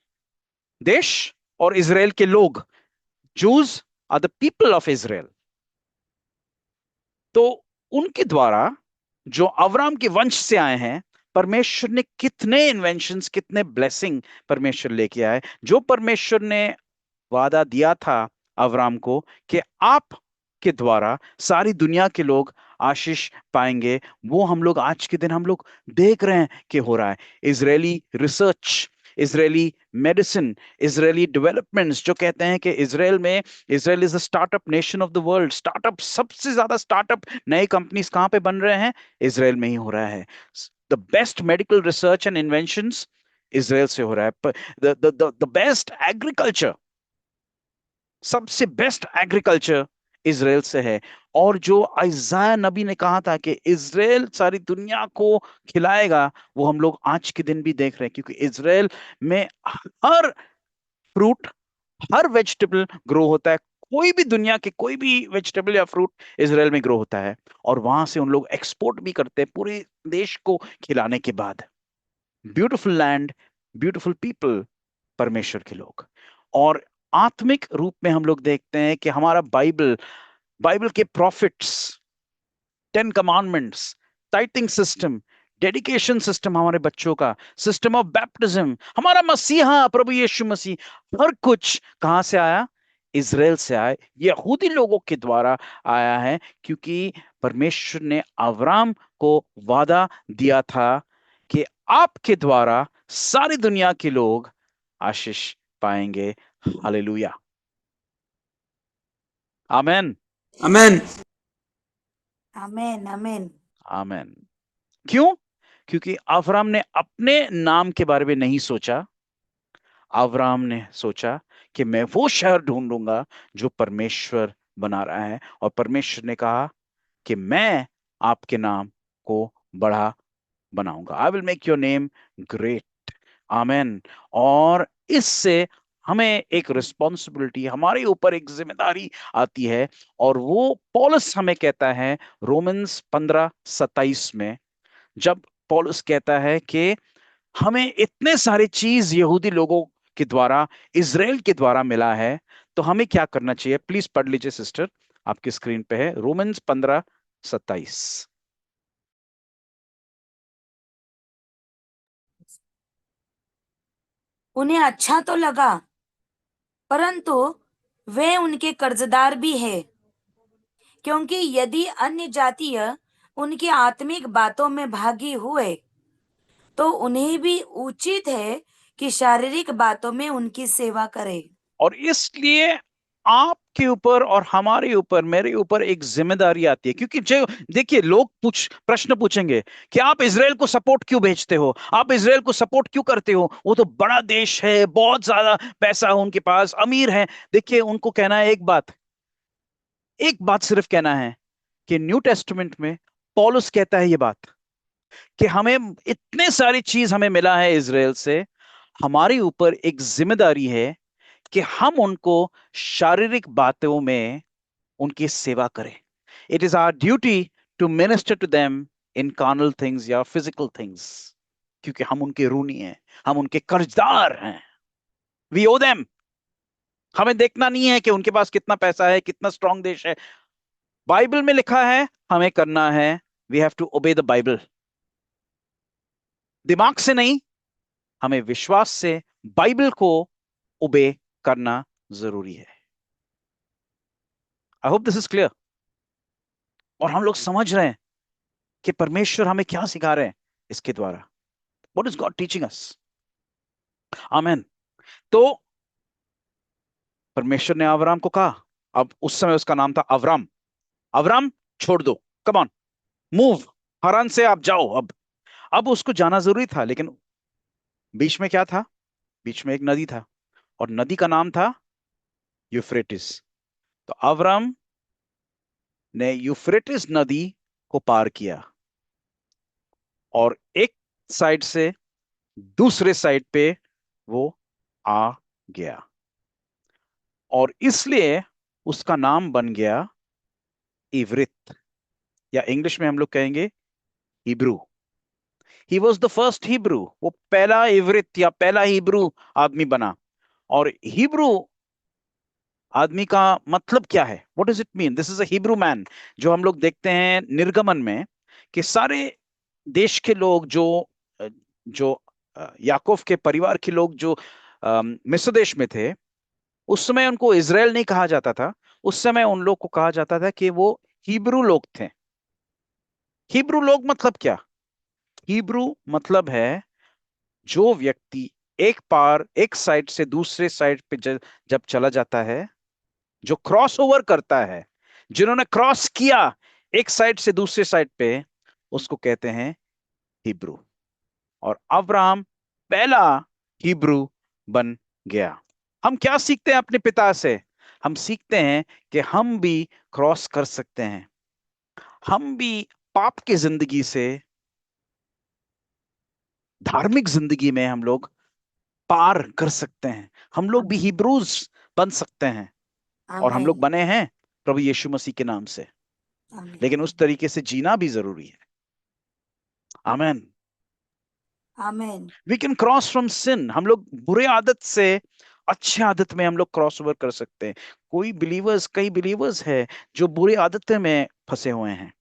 देश और इजराइल के लोग, Jews are the people of Israel. तो उनके द्वारा जो अब्राहम के वंश से आए हैं, परमेश्वर ने कितने इन्वेंशंस, कितने ब्लेसिंग परमेश्वर लेके आए। जो परमेश्वर ने वादा दिया था अब्राहम को कि आप के द्वारा सारी दुनिया के लोग आशीष पाएंगे, वो हम लोग आज के दिन हम लोग देख रहे हैं कि हो रहा है। Israeli research, Israeli medicine, Israeli developments जो कहते हैं कि Israel is the startup nation of the world. Startup, सबसे ज्यादा स्टार्टअप, नए कंपनीज कहां पे बन रहे हैं? इजराइल में ही हो रहा है। The best medical research and inventions Israel से हो रहा है। द बेस्ट एग्रीकल्चर, सबसे बेस्ट एग्रीकल्चर इजराइल से है। और जो इज़ाया नबी ने कहा था कि इजराइल सारी दुनिया को खिलाएगा, वो हम लोग आज के दिन भी देख रहे हैं, क्योंकि इजराइल में हर फ्रूट, हर वेजिटेबल ग्रो होता है। कोई भी दुनिया के कोई भी वेजिटेबल या फ्रूट इजराइल में ग्रो होता है, और वहां से उन लोग एक्सपोर्ट भी करते हैं पूरे देश को खिलाने के बाद। ब्यूटीफुल लैंड, ब्यूटीफुल पीपल, परमेश्वर के लोग। और आत्मिक रूप में हम लोग देखते हैं कि हमारा बाइबल, बाइबल के profits, 10 commandments, टाइटिंग system, dedication system हमारे बच्चों का, सिस्टम ऑफ बैप्टिज्म, हमारा मसीहा प्रभु यीशु मसीह, हर कुछ कहां से आया? इजराइल से आया, यहूदी लोगों के द्वारा आया है। क्योंकि परमेश्वर ने अब्राहम को वादा दिया था कि आपके द्वारा सारी दुनिया के लोग आशीष पाएंगे। हालेलुया, आमेन, Amen. आमेन आमेन। आमेन। क्यों? क्योंकि अब्राहम ने अपने नाम के बारे में नहीं सोचा। अब्राहम ने सोचा कि मैं वो शहर ढूंढूंगा जो परमेश्वर बना रहा है, और परमेश्वर ने कहा कि मैं आपके नाम को बड़ा बनाऊंगा। I will make your name great. आमेन। और इससे हमें एक रिस्पॉन्सिबिलिटी, हमारे ऊपर एक जिम्मेदारी आती है, और वो पौलुस हमें कहता है रोमन्स 15:27 में, जब पौलुस कहता है कि हमें इतने सारे चीज यहूदी लोगों के द्वारा, इजराइल के द्वारा मिला है, तो हमें क्या करना चाहिए? प्लीज पढ़ लीजिए सिस्टर, आपकी स्क्रीन पे है रोमन्स 15:27। उन्हें अच्छा तो लगा, परंतु वे उनके कर्जदार भी है, क्योंकि यदि अन्य जातीय उनकी आत्मिक बातों में भागी हुए, तो उन्हें भी उचित है कि शारीरिक बातों में उनकी सेवा करे। और इसलिए आपके ऊपर और हमारे ऊपर, मेरे ऊपर एक जिम्मेदारी आती है। क्योंकि जो देखिए, लोग प्रश्न पूछेंगे कि आप इजराइल को सपोर्ट क्यों भेजते हो, आप इजराइल को सपोर्ट क्यों करते हो, वो तो बड़ा देश है, बहुत ज्यादा पैसा है उनके पास, अमीर है। देखिए, उनको कहना है एक बात, एक बात सिर्फ कहना है कि न्यू टेस्टमेंट में पौलुस कहता है ये बात कि हमें इतने सारी चीज हमें मिला है इजराइल से, हमारे ऊपर एक जिम्मेदारी है कि हम उनको शारीरिक बातों में उनकी सेवा करें। It is our duty to minister to them in carnal things या फिजिकल थिंग्स, क्योंकि हम उनके ऋणी हैं, हम उनके कर्जदार हैं। We owe them. हमें देखना नहीं है कि उनके पास कितना पैसा है, कितना स्ट्रांग देश है। बाइबल में लिखा है हमें करना है, we have to obey the Bible. दिमाग से नहीं, हमें विश्वास से बाइबल को ओबे करना जरूरी है। I hope this is clear. और हम लोग समझ रहे हैं कि परमेश्वर हमें क्या सिखा रहे हैं इसके द्वारा। What is God teaching us? आमेन। तो परमेश्वर ने अब्राम को कहा, अब उस समय उसका नाम था अब्राम, अब्राम छोड़ दो, कम ऑन, मूव, हरान से आप जाओ। अब उसको जाना जरूरी था, लेकिन बीच में क्या था? बीच में एक नदी था, और नदी का नाम था यूफ्रेटिस। तो अब्राम ने यूफ्रेटिस नदी को पार किया, और एक साइड से दूसरे साइड पे वो आ गया, और इसलिए उसका नाम बन गया इवरित, या इंग्लिश में हम लोग कहेंगे Hebrew. He was the first Hebrew, वो पहला इवरित या पहला हिब्रू आदमी बना। और हिब्रू आदमी का मतलब क्या है, what does it mean, this is a Hebrew man. जो हम लोग देखते हैं निर्गमन में कि सारे देश के लोग जो याकूब के परिवार के लोग जो मिस्र देश में थे, उस समय उनको इजराइल नहीं कहा जाता था। उस समय उन लोग को कहा जाता था कि वो हिब्रू लोग थे। हिब्रू लोग मतलब क्या? हिब्रू मतलब है जो व्यक्ति एक साइड से दूसरे साइड पे जब चला जाता है, जो क्रॉस ओवर करता है, जिन्होंने क्रॉस किया एक साइड से दूसरे साइड पे, उसको कहते हैं हिब्रू। और अब्राहम पहला हिब्रू बन गया। हम क्या सीखते हैं अपने पिता से? हम सीखते हैं कि हम भी क्रॉस कर सकते हैं, हम भी पाप की जिंदगी से धार्मिक जिंदगी में हम लोग पार कर सकते हैं। हम लोग भी हिब्रूज बन सकते हैं, और हम लोग आमेन। बने हैं प्रभु यीशु मसीह के नाम से। आमेन। लेकिन उस तरीके से जीना भी जरूरी है। आमेन। आमेन। वी कैन क्रॉस फ्रॉम सिन। हम लोग बुरे आदत से अच्छे आदत में हम लोग क्रॉस ओवर कर सकते हैं। कई बिलीवर्स है जो बुरी आदतें में फंसे हुए हैं,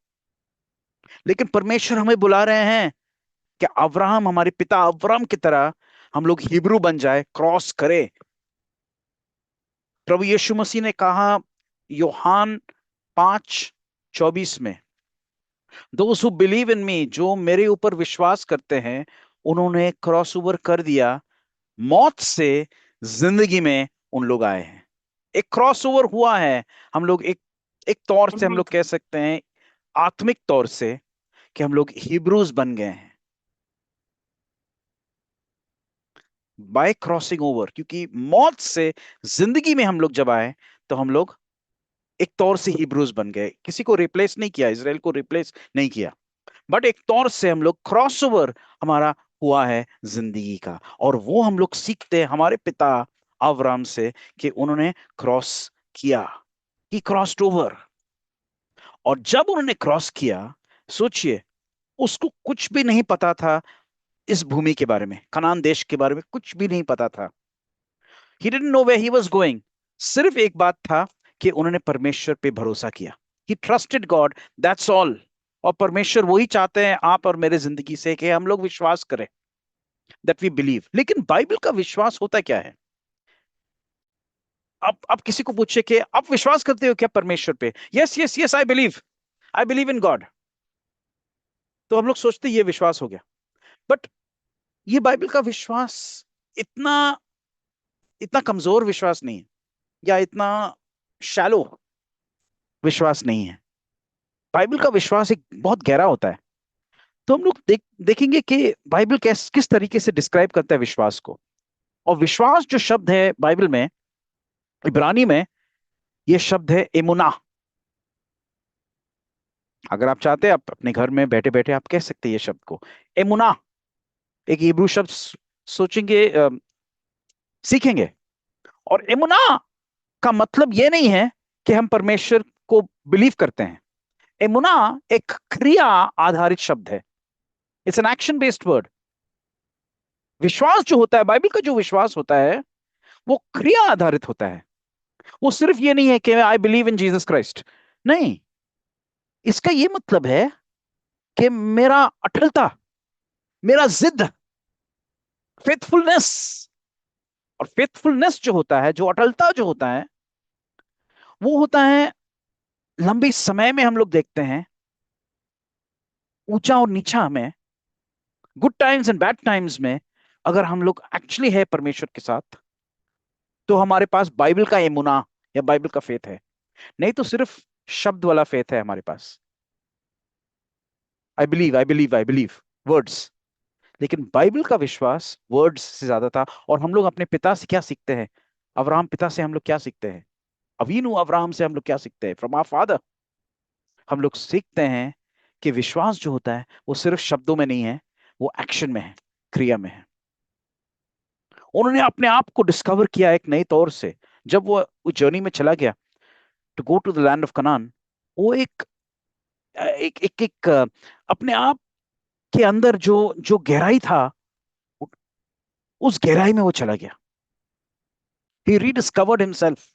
लेकिन परमेश्वर हमें बुला रहे हैं कि अब्राहम, हमारे पिता अब्राहम की तरह हम लोग हिब्रू बन जाए, क्रॉस करे। प्रभु यीशु मसीह ने कहा यूहान 5:24 में, दोज हु बिलीव इन मी, जो मेरे ऊपर विश्वास करते हैं, उन्होंने क्रॉस ओवर कर दिया, मौत से जिंदगी में उन लोग आए हैं। एक क्रॉस ओवर हुआ है। हम लोग एक एक तौर से हम लोग कह सकते हैं, आत्मिक तौर से, कि हम लोग हिब्रूज बन गए हैं बाय क्रॉसिंग ओवर। क्योंकि मौत से जिंदगी में हम लोग जब आए, तो हम लोग एक तौर से हिब्रूज बन गए। किसी को रिप्लेस नहीं किया, इजराइल को रिप्लेस नहीं किया, बट एक तौर से हम लोग क्रॉस ओवर हमारा हुआ है जिंदगी का। और वो हम लोग सीखते हैं हमारे पिता अब्राहम से कि उन्होंने क्रॉस किया, ही क्रॉस्ड ओवर। और जब उन्होंने क्रॉस किया, सोचिए, उसको कुछ भी नहीं पता था इस भूमि के बारे में, कनान देश के बारे में कुछ भी नहीं पता था। He didn't know where he was going. सिर्फ एक बात था कि उन्होंने परमेश्वर पे भरोसा किया। ही ट्रस्टेड गॉड, दैट्स ऑल। और परमेश्वर वही चाहते हैं आप और मेरे जिंदगी से, कि हम लोग विश्वास करें, दैट वी बिलीव। लेकिन बाइबल का विश्वास होता क्या है? आप किसी को पूछे कि आप विश्वास करते हो क्या परमेश्वर पे? Yes yes yes, I believe in God. तो हम लोग सोचते ये विश्वास हो गया। बट ये बाइबल का विश्वास इतना इतना कमजोर विश्वास नहीं है, या इतना शैलो विश्वास नहीं है। बाइबल का विश्वास एक बहुत गहरा होता है। तो हम लोग देखेंगे कि बाइबल किस तरीके से डिस्क्राइब करता है विश्वास को। और विश्वास जो शब्द है बाइबल में, इब्रानी में, ये शब्द है एमुना। अगर आप चाहते हैं, आप अपने घर में बैठे बैठे आप कह सकते हैं ये शब्द को, एमुना। एक इब्रू शब्द सोचेंगे, सीखेंगे। और एमुना का मतलब ये नहीं है कि हम परमेश्वर को बिलीव करते हैं। एमुना एक क्रिया आधारित शब्द है। It's an action based word. विश्वास जो होता है, बाइबल का जो विश्वास होता है, वो क्रिया आधारित होता है। वो सिर्फ ये नहीं है कि I believe in Jesus Christ, नहीं। इसका ये मतलब है कि मेरा अटलता, मेरा जिद, फेथफुलनेस। और फेथफुलनेस जो होता है, जो अटलता जो होता है, वो होता है लंबी समय में। हम लोग देखते हैं ऊंचा और नीचा में, good times and bad times में, अगर हम लोग एक्चुअली है परमेश्वर के साथ, तो हमारे पास बाइबल का एमुना या बाइबल का फेथ है। नहीं तो सिर्फ शब्द वाला फेथ है हमारे पास, I believe I believe I believe, words. लेकिन बाइबल का विश्वास वर्ड्स से ज्यादा था। और हम लोग अपने पिता से क्या सीखते हैं? अब्राहम पिता से हम लोग क्या सीखते हैं? अवीनु अब्राहम से हम लोग क्या सीखते हैं? From our father. हम लोग सीखते हैं कि विश्वास जो होता है वो सिर्फ शब्दों में नहीं है, वो एक्शन में है, क्रिया में है। उन्होंने अपने आप को डिस्कवर किया एक नए तौर से। जब वो जर्नी में चला गया to go to the land of Canaan, वो एक एक एक, एक अपने आप के अंदर जो जो गहराई था, उस गहराई में वो चला गया। ही रीडिस्कवर्ड हिमसेल्फ।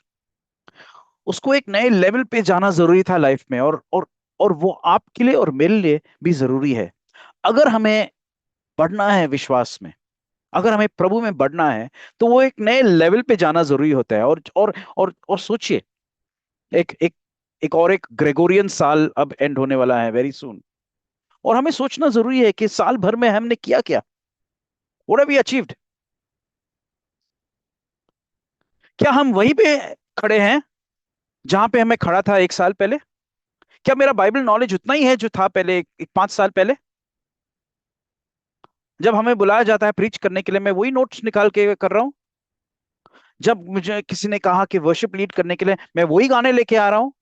उसको एक नए लेवल पे जाना जरूरी था लाइफ में, और वो आपके लिए और मेरे लिए भी जरूरी है। अगर हमें बढ़ना है विश्वास में, अगर हमें प्रभु में बढ़ना है, तो वो एक नए लेवल पे जाना जरूरी होता है। और सोचिए, एक एक एक ग्रेगोरियन साल अब एंड होने वाला है वेरी सून, और हमें सोचना जरूरी है कि साल भर में हमने किया क्या, व्हाट हैव वी अचीव्ड। क्या हम वहीं पे खड़े हैं जहां पे हमें खड़ा था एक साल पहले? क्या मेरा बाइबल नॉलेज उतना ही है जो था पहले, एक 5 साल पहले? जब हमें बुलाया जाता है प्रीच करने के लिए, मैं वही नोट्स निकाल के कर रहा हूँ? जब मुझे किसी ने कहा कि वर्शिप लीड करने के लिए, मैं वही गाने लेके आ रहा हूँ,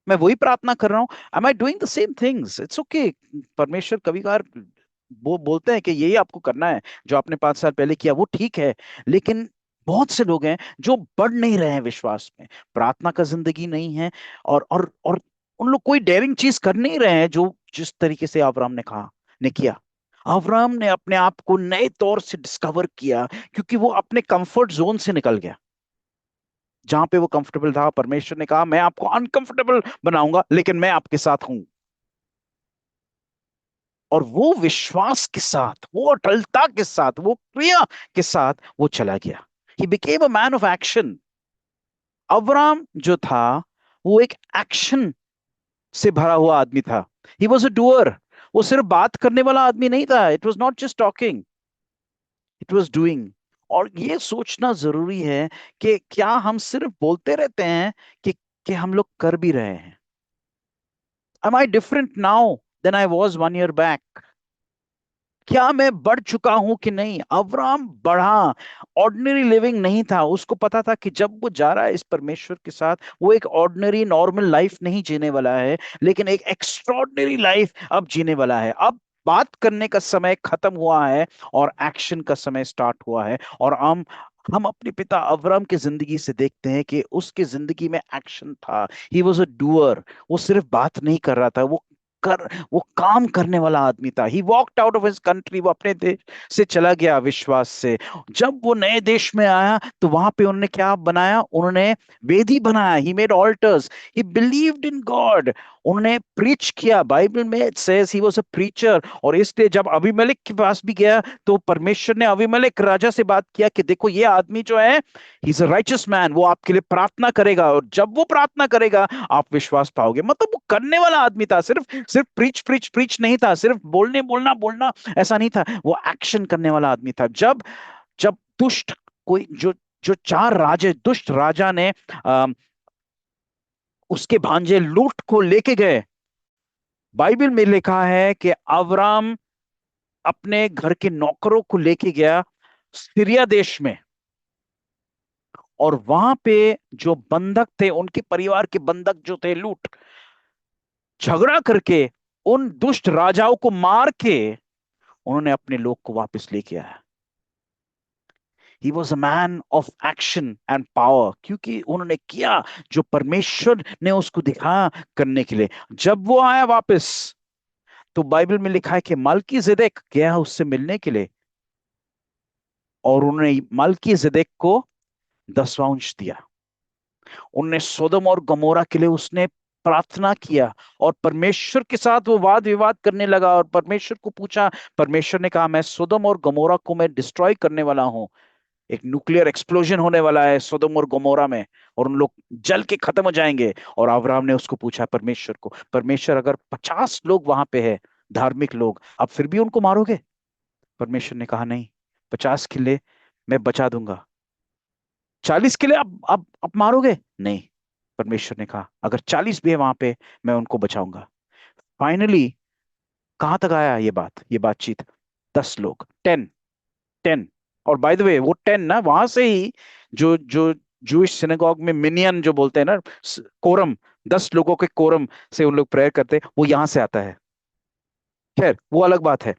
मैं वही प्रार्थना कर रहा हूँ? Am I doing the same things? It's okay. परमेश्वर कभी कभार वो बोलते हैं कि यही आपको करना है, जो आपने 5 साल पहले किया वो ठीक है। लेकिन बहुत से लोग हैं जो बढ़ नहीं रहे हैं विश्वास में, प्रार्थना का जिंदगी नहीं है, और उन लोग कोई डेयरिंग चीज कर नहीं रहे हैं जो जिस तरीके से अब्राहम ने कहा, ने किया। अब्राहम ने अपने आप को नए तौर से डिस्कवर किया, क्योंकि वो अपने कंफर्ट जोन से निकल गया। जहां पे वो कंफर्टेबल था, परमेश्वर ने कहा मैं आपको अनकंफर्टेबल बनाऊंगा, लेकिन मैं आपके साथ हूं। और वो विश्वास के साथ, वो अटलता के साथ, वो क्रिया के साथ वो चला गया। He became a man of action. Abram जो था, वो एक एक्शन से भरा हुआ आदमी था। He was a doer. वो सिर्फ बात करने वाला आदमी नहीं था। It was not just talking, it was doing. और ये सोचना जरूरी है कि क्या हम सिर्फ बोलते रहते हैं कि हम लोग कर भी रहे हैं? Am I different now than I was 1 year back? क्या मैं बढ़ चुका हूं कि नहीं? अब्राहम बढ़ा। ऑर्डिनरी लिविंग नहीं था। उसको पता था कि जब वो जा रहा है इस परमेश्वर के साथ, वो एक ऑर्डिनरी नॉर्मल लाइफ नहीं जीने वाला है, लेकिन एक एक्स्ट्रॉर्डिनरी लाइफ अब जीने वाला है। अब बात करने का समय खत्म हुआ है और एक्शन का समय स्टार्ट हुआ है। और हम अपने पिता अब्राहम की जिंदगी से देखते हैं कि उसकी जिंदगी में एक्शन था। He was a doer. वो सिर्फ बात नहीं कर रहा था, वो काम करने वाला आदमी था। He walked out of his country. वो अपने देश से चला गया विश्वास से। जब वो नए देश में आया, तो वहां पे उन्होंने क्या बनाया? उन्होंने वेदी बनाया। He made alters. He believed in God. उन्होंने प्रीच किया। बाइबल में it says he was a preacher. और इसलिए जब अबीमेलेक के पास भी गया, तो परमेश्वर ने अबीमेलेक राजा से बात किया कि देखो ये आदमी जो है, he is a righteous man, वो आपके लिए प्रार्थना करेगा, और जब वो प्रार्थना करेगा आप विश्वास पाओगे। मतलब वो करने वाला आदमी था। सिर्फ सिर्फ प्रीच प्रीच प्रीच नहीं था, सिर्फ बोलने बोलना बोलना ऐसा नहीं था। वो एक्शन करने वाला आदमी था। जब जब दुष्ट कोई जो जो चार राजे, दुष्ट राजा ने उसके भांजे लूट को लेके गए, बाइबल में लिखा है कि अब्राम अपने घर के नौकरों को लेके गया सीरिया देश में, और वहां पे जो बंधक थे, उनके परिवार के बंधक जो थे, लूट झगड़ा करके उन दुष्ट राजाओं को मार के उन्होंने अपने लोग को वापस लेके आया। He was a man of action and power, क्योंकि उन्होंने किया जो परमेश्वर ने उसको दिखाया करने के लिए। जब वो आया वापस, तो बाइबल में लिखा है कि मलकी जिदेक गया उससे मिलने के लिए, और उन्होंने मलकी जिदेक को 10वां अंश दिया। उनने सोदम और गमोरा के लिए उसने प्रार्थना किया, और परमेश्वर के साथ वो वाद विवाद करने लगा, और परमेश्वर को पूछा। परमेश्वर ने कहा मैं सोदम और गमोरा को मैं डिस्ट्रॉय करने वाला हूं। एक न्यूक्लियर एक्सप्लोजन होने वाला है सोदम और गमोरा में, और उन लोग जल के खत्म हो जाएंगे। और अब्राहम ने उसको पूछा परमेश्वर को, परमेश्वर अगर 50 लोग वहां पे है, धार्मिक लोग, अब फिर भी उनको मारोगे? परमेश्वर ने कहा नहीं, 50 किले मैं बचा दूंगा। 40 किले अब मारोगे? नहीं। परमेश्वर ने कहा अगर 40 भी है वहां पे, मैं उनको बचाऊंगा। फाइनली कहां तक आया ये बातचीत? 10 लोग, 10 10। और बाय द वे, वो 10 ना, वहां से ही जो जो जूइश सिनेगॉग में मिनियन जो बोलते हैं ना, कोरम, 10 लोगों के कोरम से उन लोग प्रेयर करते हैं, वो यहां से आता है। खैर वो अलग बात है।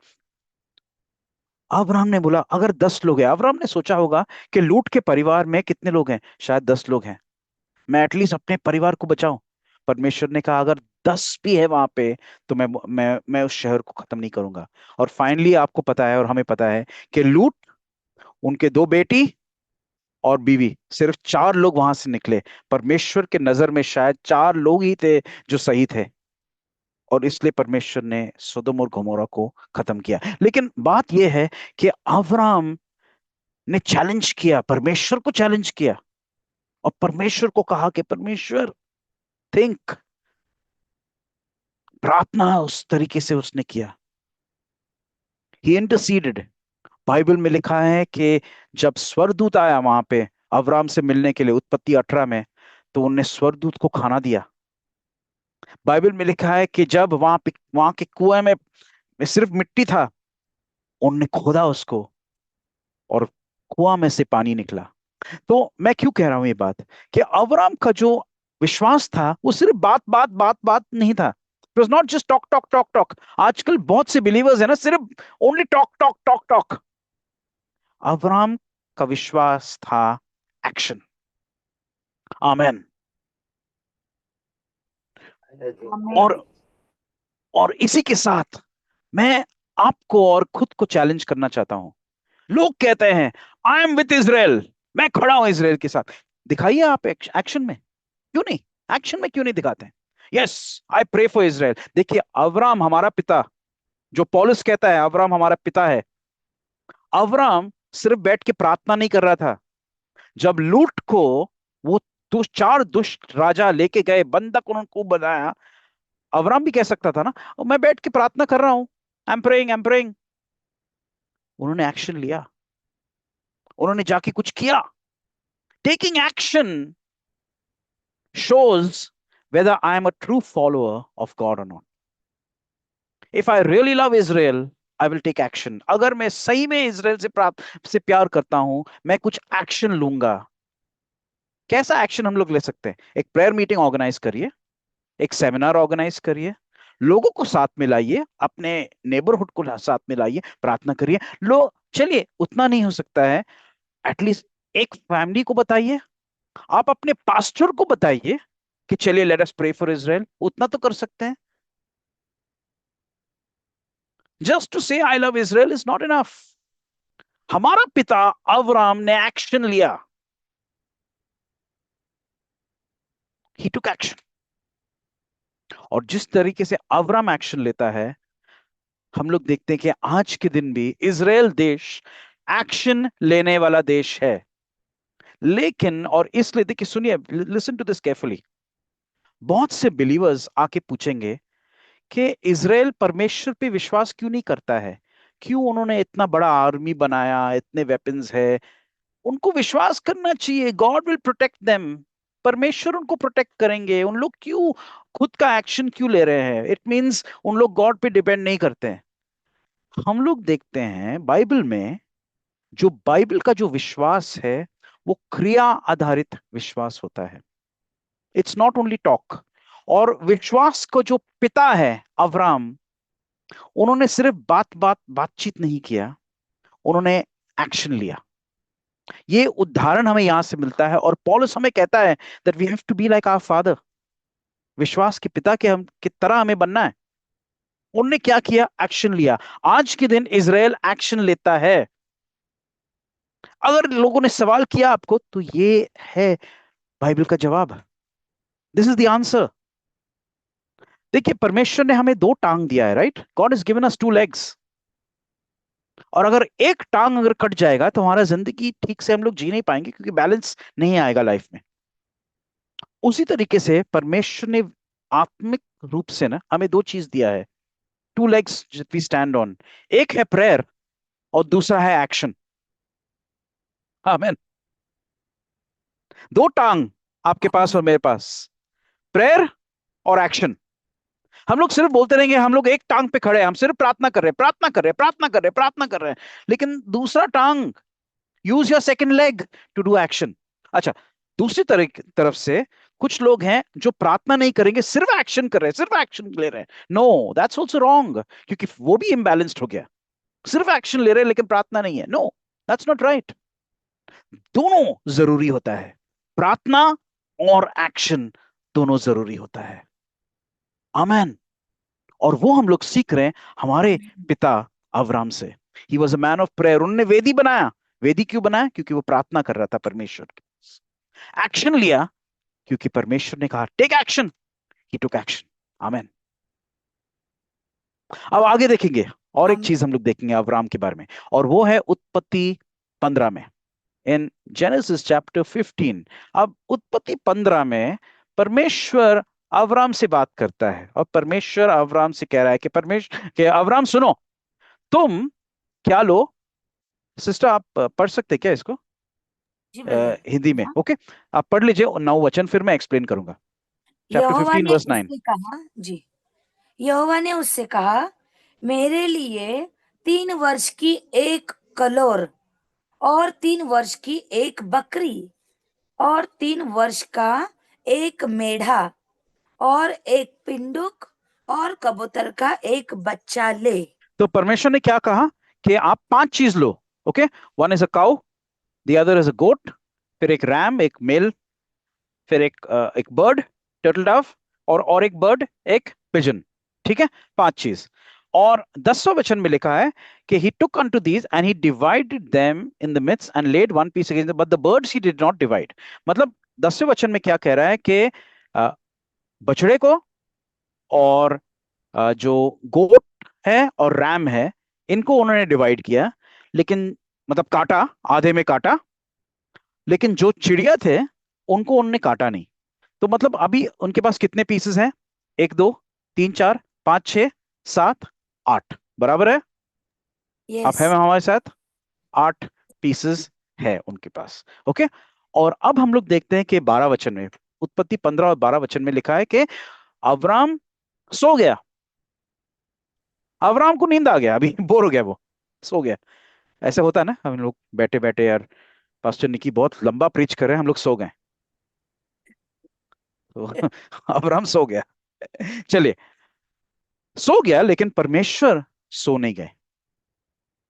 अब्राहम ने बोला अगर 10 लोग हैं, अब्राहम ने सोचा होगा कि लूट के परिवार में कितने लोग हैं, शायद 10 लोग हैं, मैं एटलीस्ट अपने परिवार को बचाऊं। परमेश्वर ने कहा अगर 10 भी है वहां पे तो मैं उस शहर को खत्म नहीं करूंगा। और फाइनली आपको पता है और हमें पता है कि लूट, उनके 2 बेटी और बीवी, सिर्फ 4 लोग वहां से निकले। परमेश्वर के नजर में शायद 4 लोग ही थे जो सही थे, और इसलिए परमेश्वर ने सोदोम और गमोरा को खत्म किया। लेकिन बात यह है कि अब्राहम ने चैलेंज किया, परमेश्वर को चैलेंज किया, और परमेश्वर को कहा कि परमेश्वर थिंक, प्रार्थना उस तरीके से उसने किया। ही इंटरसीडेड। बाइबल में लिखा है कि जब स्वर्गदूत आया वहां पे अब्राहम से मिलने के लिए, उत्पत्ति 18 में, तो उनने स्वर्गदूत को खाना दिया। बाइबल में लिखा है कि जब वहां के कुएं में सिर्फ मिट्टी था, उनने खोदा उसको और कुआं में से पानी निकला। तो मैं क्यों कह रहा हूं ये बात, कि अब्राहम का जो विश्वास था वो सिर्फ बात बात बात बात नहीं था। It was not just talk talk talk talk. आजकल बहुत से बिलीवर्स है ना, सिर्फ only talk talk talk talk. Abraham का विश्वास था एक्शन। आमेन। और और इसी के साथ मैं आपको और खुद को चैलेंज करना चाहता हूं। लोग कहते हैं आई एम विथ इजराइल, मैं खड़ा हूं इजराइल के साथ। दिखाइए आप एक्शन में, क्यों नहीं, एक्शन में क्यों नहीं दिखाते हैं? Yes, I pray for Israel. देखिए, अब्राहम हमारा पिता, जो पौलुस कहता है अब्राहम हमारा पिता है, अब्राहम सिर्फ बैठ के प्रार्थना नहीं कर रहा था। जब लूट को वो 4 दुष्ट राजा लेके गए, बंधक उनको बनाया, अब्राहम भी कह सकता था ना, मैं बैठ के प्रार्थना कर रहा हूं, I am praying, I am praying. उन्होंने एक्शन लिया, उन्होंने जाके कुछ किया। Taking action shows whether I am a true follower of God or not. If I really love Israel, I will take action. अगर मैं सही में इजराइल से प्यार करता हूं, मैं कुछ एक्शन लूंगा। कैसा एक्शन हम लोग ले सकते हैं? एक प्रेयर मीटिंग ऑर्गेनाइज करिए, एक सेमिनार ऑर्गेनाइज करिए, लोगों को साथ मिलाइए, अपने नेबरहुड को साथ मिलाइए, प्रार्थना करिए। चलिए, उतना नहीं हो सकता है, एटलीस्ट एक फैमिली को बताइए, आप अपने पास्टर को बताइए कि चलिए let us pray for Israel. उतना तो कर सकते हैं। Just to say I love Israel is not enough. हमारा पिता अब्राहम ने एक्शन लिया, ही टुक एक्शन। और जिस तरीके से अब्राहम एक्शन लेता है, हम लोग देखते हैं कि आज के दिन भी इजराइल देश एक्शन लेने वाला देश है। लेकिन और इसलिए देखिए, सुनिए, लिसन टू दिस केयरफुली। बहुत से बिलीवर्स आके पूछेंगे कि इजराइल परमेश्वर पे विश्वास क्यों नहीं करता है, क्यों उन्होंने इतना बड़ा आर्मी बनाया, इतने वेपन्स है। उनको विश्वास करना चाहिए, गॉड विल प्रोटेक्ट देम, परमेश्वर उनको प्रोटेक्ट करेंगे। उन लोग क्यों खुद का एक्शन क्यों ले रहे हैं? इट मींस उन लोग गॉड पे डिपेंड नहीं करते हैं। हम लोग देखते हैं बाइबल में, जो बाइबल का जो विश्वास है वो क्रिया आधारित विश्वास होता है। It's not only talk. और विश्वास को जो पिता है अब्राहम, उन्होंने सिर्फ बातचीत नहीं किया, उन्होंने एक्शन लिया। ये उदाहरण हमें यहां से मिलता है, और पौलुस हमें कहता है that we have to be like our father. विश्वास के पिता के हम की तरह हमें बनना है। उनने क्या किया? एक्शन लिया। आज के दिन इजराइल एक्शन लेता है। अगर लोगों ने सवाल किया आपको, तो ये है बाइबल का जवाब। This is the answer. देखिए, परमेश्वर ने हमें 2 टांग दिया है, right? God is given us 2 legs. और अगर एक टांग अगर कट जाएगा तो हमारा जिंदगी ठीक से हम लोग जी नहीं पाएंगे, क्योंकि बैलेंस नहीं आएगा लाइफ में। उसी तरीके से परमेश्वर ने आत्मिक रूप से ना हमें 2 चीज दिया है, 2 लेग्स वी स्टैंड ऑन। एक है प्रेयर और दूसरा है एक्शन। आमेन। 2 टांग आपके पास और मेरे पास, प्रेयर और एक्शन। हम लोग सिर्फ बोलते रहेंगे, हम लोग एक टांग पे खड़े हैं, हम सिर्फ प्रार्थना कर रहे हैं, प्रार्थना कर रहे हैं, प्रार्थना कर रहे हैं, प्रार्थना कर रहे हैं, लेकिन दूसरा टांग, use your second leg to do action. अच्छा, दूसरी तरफ से कुछ लोग हैं जो प्रार्थना नहीं करेंगे, सिर्फ एक्शन कर रहे हैं, सिर्फ एक्शन ले रहे हैं। नो, दैट्स ऑल्सो रॉन्ग, क्योंकि वो भी इम्बैलेंस्ड हो गया। सिर्फ एक्शन ले रहे हैं लेकिन प्रार्थना नहीं है। No, that's not right. दोनों जरूरी होता है, प्रार्थना और एक्शन, दोनों जरूरी होता है। आमेन। और वो हम लोग सीख रहे हैं हमारे पिता अब्राहम से। He was a man of prayer. उन्होंने वेदी बनाया। वेदी क्यों बनाया? क्योंकि वो प्रार्थना कर रहा था परमेश्वर की। एक्शन लिया क्योंकि परमेश्वर ने कहा टेक एक्शन। ही टुक एक्शन। आमेन। अब आगे देखेंगे और एक चीज हम लोग देखेंगे अब्राहम के बारे में, और वो है उत्पत्ति 15 में। इन जेनेसिस चैप्टर 15। अब उत्पत्ति 15 में परमेश्वर अब्राहम से बात करता है, और परमेश्वर अब्राहम से कह रहा है कि परमेश्वर कि अब्राहम सुनो, तुम क्या लो। सिस्टर आप पढ़ सकते क्या इसको जी ब्रदर। हिंदी में? हाँ। ओके, आप पढ़ लीजिए 9 वचन, फिर मैं एक्सप्लेन करूंगा। चैप्टर यहोवा 15 ने वर्स 9। उससे कहा, जी, यहोवा ने उससे कहा, मेरे लिए 3 वर्ष की एक कलोर और 3 वर्ष की एक बकरी और 3 वर्ष का एक मेढ़ा और एक पिंडुक और कबूतर का एक बच्चा ले। तो परमेश्वर ने क्या कहा कि आप 5 चीज लो। Okay, one is a cow, the other is a goat, फिर एक रैम, एक मेल, फिर एक बर्ड, टर्टल डव, और एक बर्ड, एक पिजन। ठीक है, 5 चीज। और 10वें वचन में लिखा है कि he took unto these and he divided them in the midst and laid one piece against them, but the birds he did not divide। मतलब 10वें वचन में क्या कह रहा है कि अ, बछड़े को और जो गोट है और रैम है, इनको उन्होंने डिवाइड किया, लेकिन मतलब काटा, आधे में काटा, लेकिन जो चिड़िया थे उनको उन्होंने काटा नहीं। तो मतलब अभी उनके पास कितने पीसेस हैं? 1 2 3 4 5 6 7 8, बराबर है? आप यस। हैं हमारे साथ? 8 पीसेस है उनके पास। ओके। और अब हम लोग देखते हैं कि 12 वचन में, उत्पत्ति 15 और 12 वचन में लिखा है कि अब्राम सो गया। अब्राम को नींद आ गया, अभी बोर हो गया, वो सो गया। ऐसा होता है ना, हम लोग बैठे बैठे, यार पास्टर निकी बहुत लंबा प्रीच कर रहे हैं, हम लोग सो गए। तो अब्राम सो गया। चलिए, सो गया, लेकिन परमेश्वर सो नहीं गए।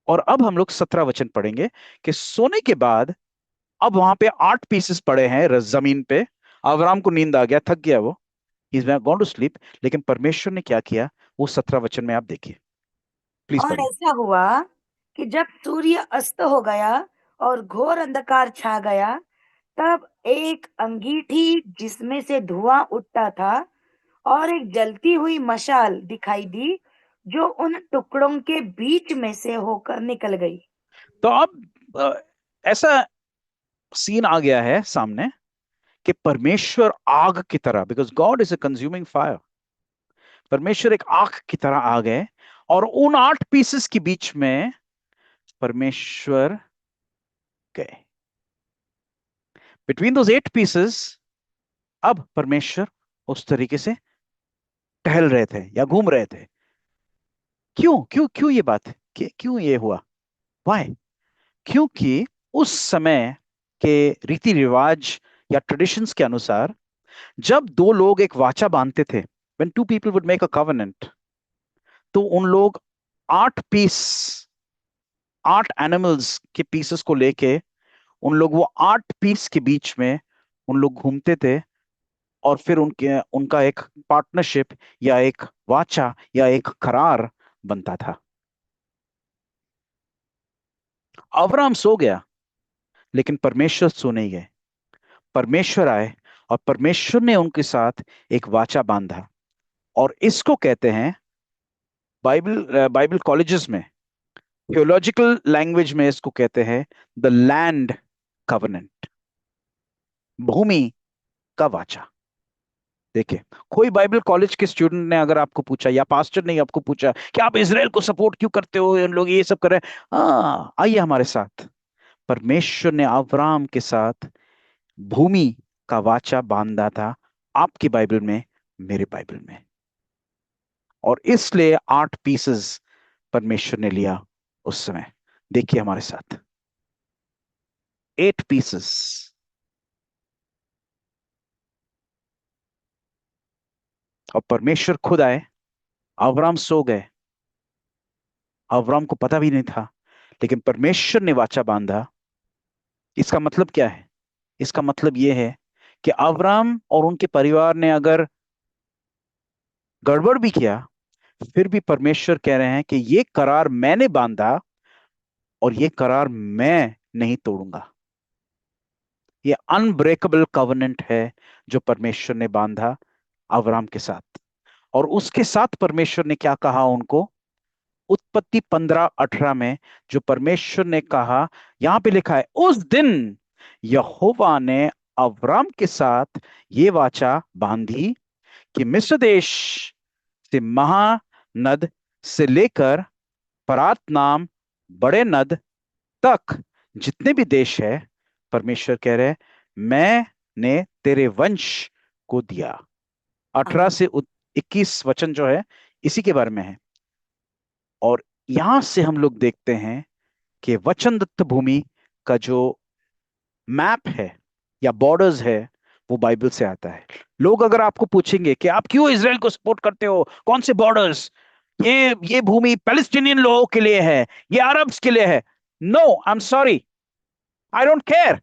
और अब हम लोग 17 वचन पढ़ेंगे कि सोने के बाद अब वहां पे 8 पीसेस पड़े हैं जमीन पे। अब्राम को नींद आ गया, थक गया वो, इज गॉन टू स्लीप। लेकिन परमेश्वर ने क्या किया, वो 17 वचन में आप देखिए, प्लीज और पढ़िए। ऐसा हुआ कि जब सूर्य अस्त हो गया और घोर अंधकार छा गया, तब एक अंगीठी जिसमें से धुआं उठता था और एक जलती हुई मशाल दिखाई दी, जो उन टुकड़ों के बीच में से होकर निकल गई। तो अब ऐसा सीन आ गया है सामने कि परमेश्वर आग की तरह, because God is a consuming fire, परमेश्वर एक आग की तरह आ गए, और उन 8 पीसेस के बीच में परमेश्वर गए। बिटवीन दोज 8 पीसेस अब परमेश्वर उस तरीके से टहल रहे थे या घूम रहे थे। क्यों क्यों क्यों ये बात है? क्यों ये हुआ? वाई? क्योंकि उस समय के रीति रिवाज या ट्रेडिशंस के अनुसार, जब 2 लोग एक वाचा बांधते थे, when 2 people would make a covenant, तो उन लोग 8 पीस, 8 एनिमल्स के पीसेस को लेके उन लोग वो 8 पीस के बीच में उन लोग घूमते थे, और फिर उनके उनका एक पार्टनरशिप या एक वाचा या एक करार बनता था। अब्राहम सो गया, लेकिन परमेश्वर सो नहीं गए। परमेश्वर आए और परमेश्वर ने उनके साथ एक वाचा बांधा, और इसको कहते हैं बाइबल कॉलेजेस में, थियोलॉजिकल लैंग्वेज में इसको कहते हैं द लैंड कवनेंट, भूमि का वाचा। देखिए, कोई बाइबल कॉलेज के स्टूडेंट ने अगर आपको पूछा, या पास्टर ने आपको पूछा कि आप इजराइल को सपोर्ट क्यों करते हो, इन लोग ये सब कर रहे हैं, हाँ आइए हमारे साथ। परमेश्वर ने अब्राहम के साथ भूमि का वाचा बांधा था, आपकी बाइबल में, मेरे बाइबल में। और इसलिए 8 पीसेस परमेश्वर ने लिया उस समय। देखिए हमारे साथ 8 पीसेस। और परमेश्वर खुद आए। अब्राहम सो गए, अब्राहम को पता भी नहीं था, लेकिन परमेश्वर ने वाचा बांधा। इसका मतलब क्या है? इसका मतलब यह है कि अब्राहम और उनके परिवार ने अगर गड़बड़ भी किया, फिर भी परमेश्वर कह रहे हैं कि ये करार मैंने बांधा और ये करार मैं नहीं तोड़ूंगा। ये अनब्रेकेबल कवनेंट है जो परमेश्वर ने बांधा अब्राहम के साथ। और उसके साथ परमेश्वर ने क्या कहा उनको, उत्पत्ति 15:18 में जो परमेश्वर ने कहा, यहां पे लिखा है, उस दिन यहोवा ने अब्राम के साथ ये वाचा बांधी कि मिस्र देश से महानद से लेकर फरात नाम बड़े नद तक जितने भी देश है, परमेश्वर कह रहे, मैंने तेरे वंश को दिया। 18 से 21 वचन जो है इसी के बारे में है। और यहां से हम लोग देखते हैं कि वचन दत्त भूमि का जो मैप है या बॉर्डर्स है वो बाइबल से आता है। लोग अगर आपको पूछेंगे कि आप क्यों इजराइल को सपोर्ट करते हो, कौन से बॉर्डर्स, ये भूमि पैलेस्टीनियन लोगों के लिए है, ये अरब्स के लिए है, no, I am sorry, I don't care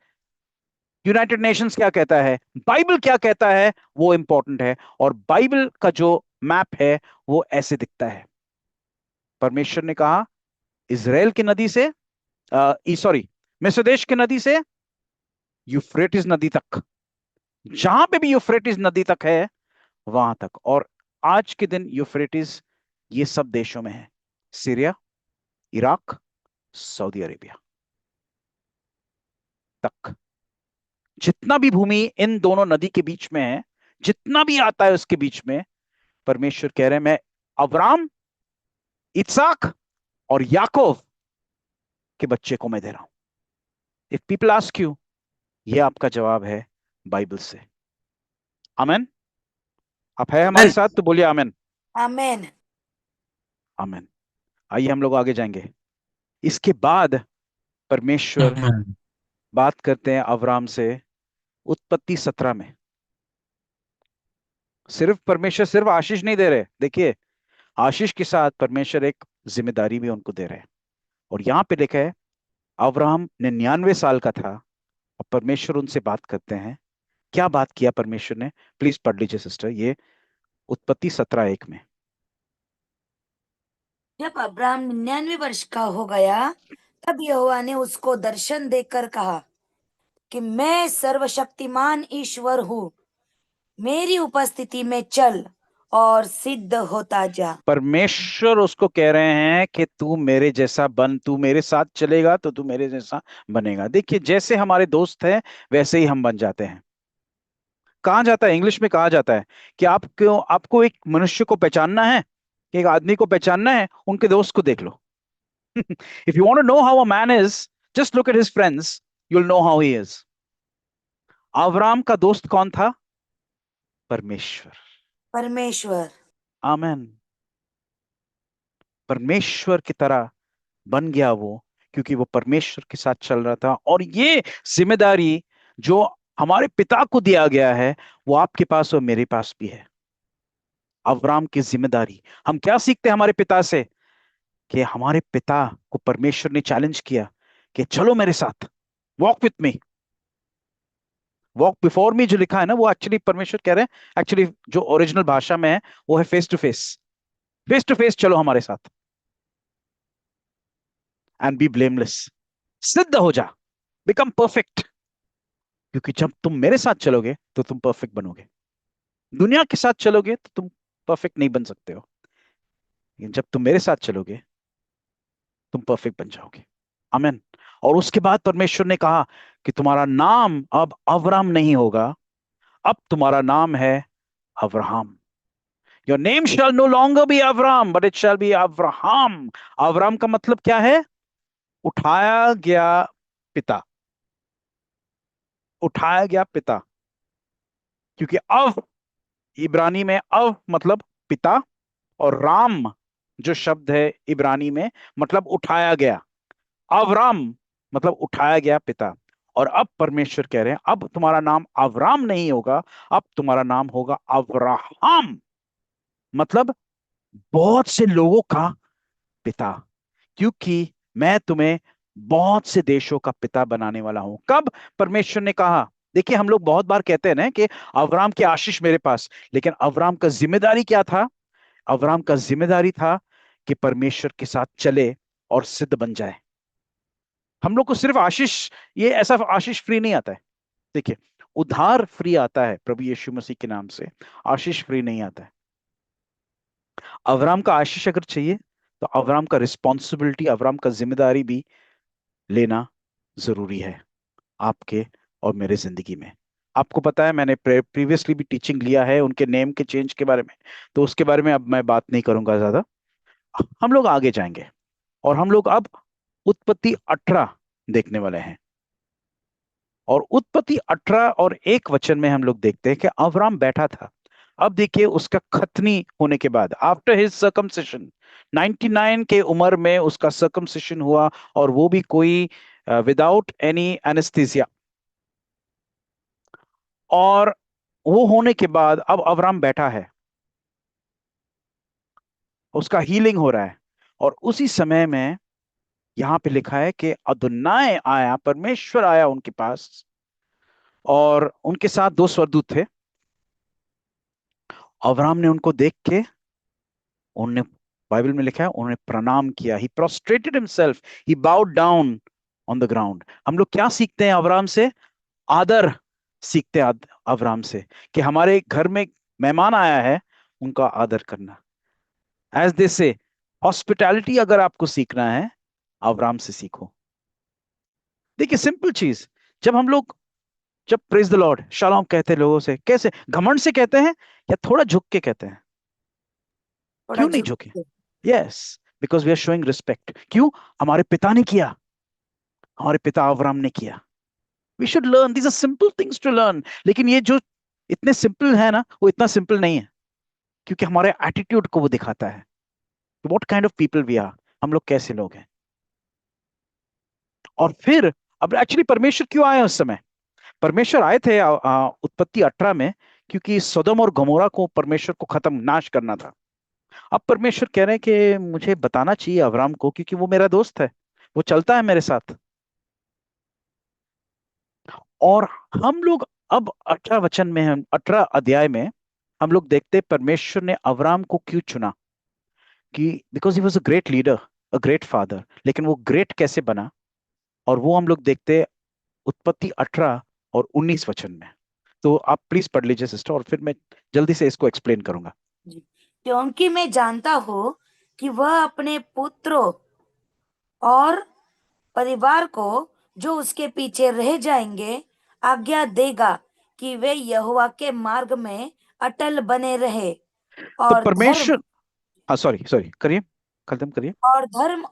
United Nations क्या कहता है, बाइबल क्या कहता है वो इंपॉर्टेंट है। और बाइबल का जो मैप है वो ऐसे दिखता है। परमेश्वर ने कहा इजराइल की नदी से, सॉरी, मिस्र देश की नदी से यूफ्रेटिस नदी तक, जहां पे भी यूफ्रेटिस नदी तक है वहां तक। और आज के दिन यूफ्रेटिस ये सब देशों में है, सीरिया, इराक, सऊदी अरेबिया तक। जितना भी भूमि इन दोनों नदी के बीच में है, जितना भी आता है उसके बीच में, परमेश्वर कह रहे हैं मैं अब्राम, इसहाक और याकूब के बच्चे को मैं दे रहा हूं। इफ पीपल आस्क यू, ये आपका जवाब है बाइबल से। आमेन। आप है हमारे Amen. साथ तो बोलिए आमेन। आमेन। आमेन। आइए हम लोग आगे जाएंगे। इसके बाद परमेश्वर बात करते हैं अब्राम से उत्पत्ति 17 में। सिर्फ परमेश्वर सिर्फ आशीष नहीं दे रहे, देखिए आशीष के साथ परमेश्वर एक जिम्मेदारी भी उनको दे रहे हैं। और यहां पे लिखा है अब्राहम 99 साल का था और परमेश्वर उनसे बात करते हैं। क्या बात किया परमेश्वर ने, प्लीज पढ़ लीजिए सिस्टर, ये उत्पत्ति 17:1 में। जब अब्राहम 99 वर्ष का हो गया, तब यहोवा ने उसको दर्शन देकर कहा कि मैं सर्वशक्तिमान ईश्वर हूँ, मेरी उपस्थिति में चल और सिद्ध होता जा। परमेश्वर उसको कह रहे हैं कि तू मेरे जैसा बन, तू मेरे साथ चलेगा तो तू मेरे जैसा बनेगा। देखिए जैसे हमारे दोस्त हैं वैसे ही हम बन जाते हैं। कहा जाता है, इंग्लिश में कहा जाता है कि आपको एक मनुष्य को पहचानना है, एक आदमी को पहचानना है, उनके दोस्त को देख लो। If you want to know how a man is, just look at his friends, you will know how he is. Abram का दोस्त कौन था? परमेश्वर। परमेश्वर। आमेन। परमेश्वर की तरह बन गया वो, क्योंकि वो परमेश्वर के साथ चल रहा था। और ये जिम्मेदारी जो हमारे पिता को दिया गया है वो आपके पास और मेरे पास भी है। अब्राम की जिम्मेदारी, हम क्या सीखते हैं हमारे पिता से, कि हमारे पिता को परमेश्वर ने चैलेंज किया कि चलो मेरे साथ, walk with me, walk before me, जो लिखा है ना वो एक्चुअली परमेश्वर कह रहे हैं, एक्चुअली जो ओरिजिनल भाषा में है वो है face to face, face to face चलो हमारे साथ, एंड बी ब्लेमलेस, सिद्ध हो जा, बिकम परफेक्ट। क्योंकि जब तुम मेरे साथ चलोगे तो तुम परफेक्ट बनोगे, दुनिया के साथ चलोगे तो तुम परफेक्ट नहीं बन सकते हो, लेकिन जब तुम मेरे साथ चलोगे तुम परफेक्ट बन जाओगे। आमेन। और उसके बाद परमेश्वर ने कहा कि तुम्हारा नाम अब अब्राम नहीं होगा, अब तुम्हारा नाम है Abraham. Your name shall no longer be Abram but it shall be Abraham. Abram का मतलब क्या है? उठाया गया पिता, उठाया गया पिता। क्योंकि अव इब्रानी में अव मतलब पिता, और राम जो शब्द है इब्रानी में मतलब उठाया गया। अवराम मतलब उठाया गया पिता। और अब परमेश्वर कह रहे हैं अब तुम्हारा नाम अवराम नहीं होगा, अब तुम्हारा नाम होगा अब्राहम, मतलब बहुत से लोगों का पिता, क्योंकि मैं तुम्हें बहुत से देशों का पिता बनाने वाला हूं। कब परमेश्वर ने कहा? देखिए हम लोग बहुत बार कहते हैं ना कि अब्राहम की आशीष मेरे पास, लेकिन अब्राहम का जिम्मेदारी क्या था? अब्राहम का जिम्मेदारी था कि परमेश्वर के साथ चले और सिद्ध बन जाए। हम लोग को सिर्फ आशीष, ये ऐसा आशीष फ्री नहीं आता है। देखिए, उद्धार फ्री आता है प्रभु यीशु मसीह के नाम से, आशीष फ्री नहीं आता है। अब्राहम का आशीष अगर चाहिए तो अब्राहम का रिस्पॉन्सिबिलिटी, अब्राहम का जिम्मेदारी भी लेना जरूरी है आपके और मेरे जिंदगी में। आपको पता है मैंने प्रीवियसली भी टीचिंग लिया है उनके नेम के चेंज के बारे में, तो उसके बारे में अब मैं बात नहीं करूंगा ज्यादा। हम लोग आगे जाएंगे और हम लोग अब उत्पत्ति 18 देखने वाले हैं। और उत्पत्ति 18 और 1 वचन में हम लोग देखते हैं कि अब्राम बैठा था। अब देखिए उसका खतनी होने के बाद, आफ्टर हिज सर्कमसिशन, 99 के उम्र में उसका सर्कमसिशन हुआ, और वो भी कोई विदाउट एनी एनेस्थीसिया। और वो होने के बाद अब अब्राम बैठा है, उसका हीलिंग हो रहा है। और उसी समय में यहां पे लिखा है कि अदोनाय आया, परमेश्वर आया उनके पास, और उनके साथ 2 स्वर्गदूत थे। अब्राहम ने उनको देख के, उन्होंने, बाइबल में लिखा है, उन्होंने प्रणाम किया। He prostrated himself, he bowed down on the ground. हम लोग क्या सीखते हैं अब्राहम से? आदर सीखते हैं अब्राहम से, कि हमारे घर में मेहमान आया है, उनका आदर करना। एज दे से, हॉस्पिटैलिटी अगर आपको सीखना है, अब्राहम से सीखो। देखिए सिंपल चीज, जब हम लोग, जब प्रेज द लॉर्ड, शालोम कहते हैं लोगों से, कैसे घमंड से कहते हैं या थोड़ा झुक के कहते हैं? थोड़ा क्यों नहीं झुक झुके? के। Yes, because we are showing respect. क्यों? हमारे पिता ने किया, हमारे पिता अब्राहम ने किया। We should learn, these are simple things to learn. लेकिन ये जो इतने सिंपल है ना, वो इतना सिंपल नहीं है, क्योंकि हमारे एटीट्यूड को वो दिखाता है, what kind of people we are, हम लोग कैसे लोग हैं। और फिर अब एक्चुअली परमेश्वर क्यों आए उस समय? परमेश्वर आए थे उत्पत्ति 18 में, क्योंकि सदोम और गमोरा को परमेश्वर को खत्म, नाश करना था। अब परमेश्वर कह रहे हैं कि मुझे बताना चाहिए अब्राम को, क्योंकि वो मेरा दोस्त है, वो चलता है मेरे साथ। और हम लोग अब 18 वचन में, हम 18 अध्याय में हम लोग देखते हैं परमेश्वर ने अब्राम को क्यों चुना। कि because he was a great leader, a great father. लेकिन वो ग्रेट कैसे बना, और वो हम लोग देखते हैं उत्पत्ति 18 और 19 वचन में। तो आप प्लीज पढ़ लीजिए सिस्टर, और फिर मैं जल्दी से इसको एक्सप्लेन करूंगा। जी। क्योंकि मैं जानता हूँ कि वह अपने पुत्रों और परिवार को जो उसके पीछे रह जाएंगे आज्ञा देगा कि वे यहोवा के मार्ग में अटल बने रहे तो और धर्म परमेश्वर, हाँ सॉरी सॉरी, करिए, खत्म करिए।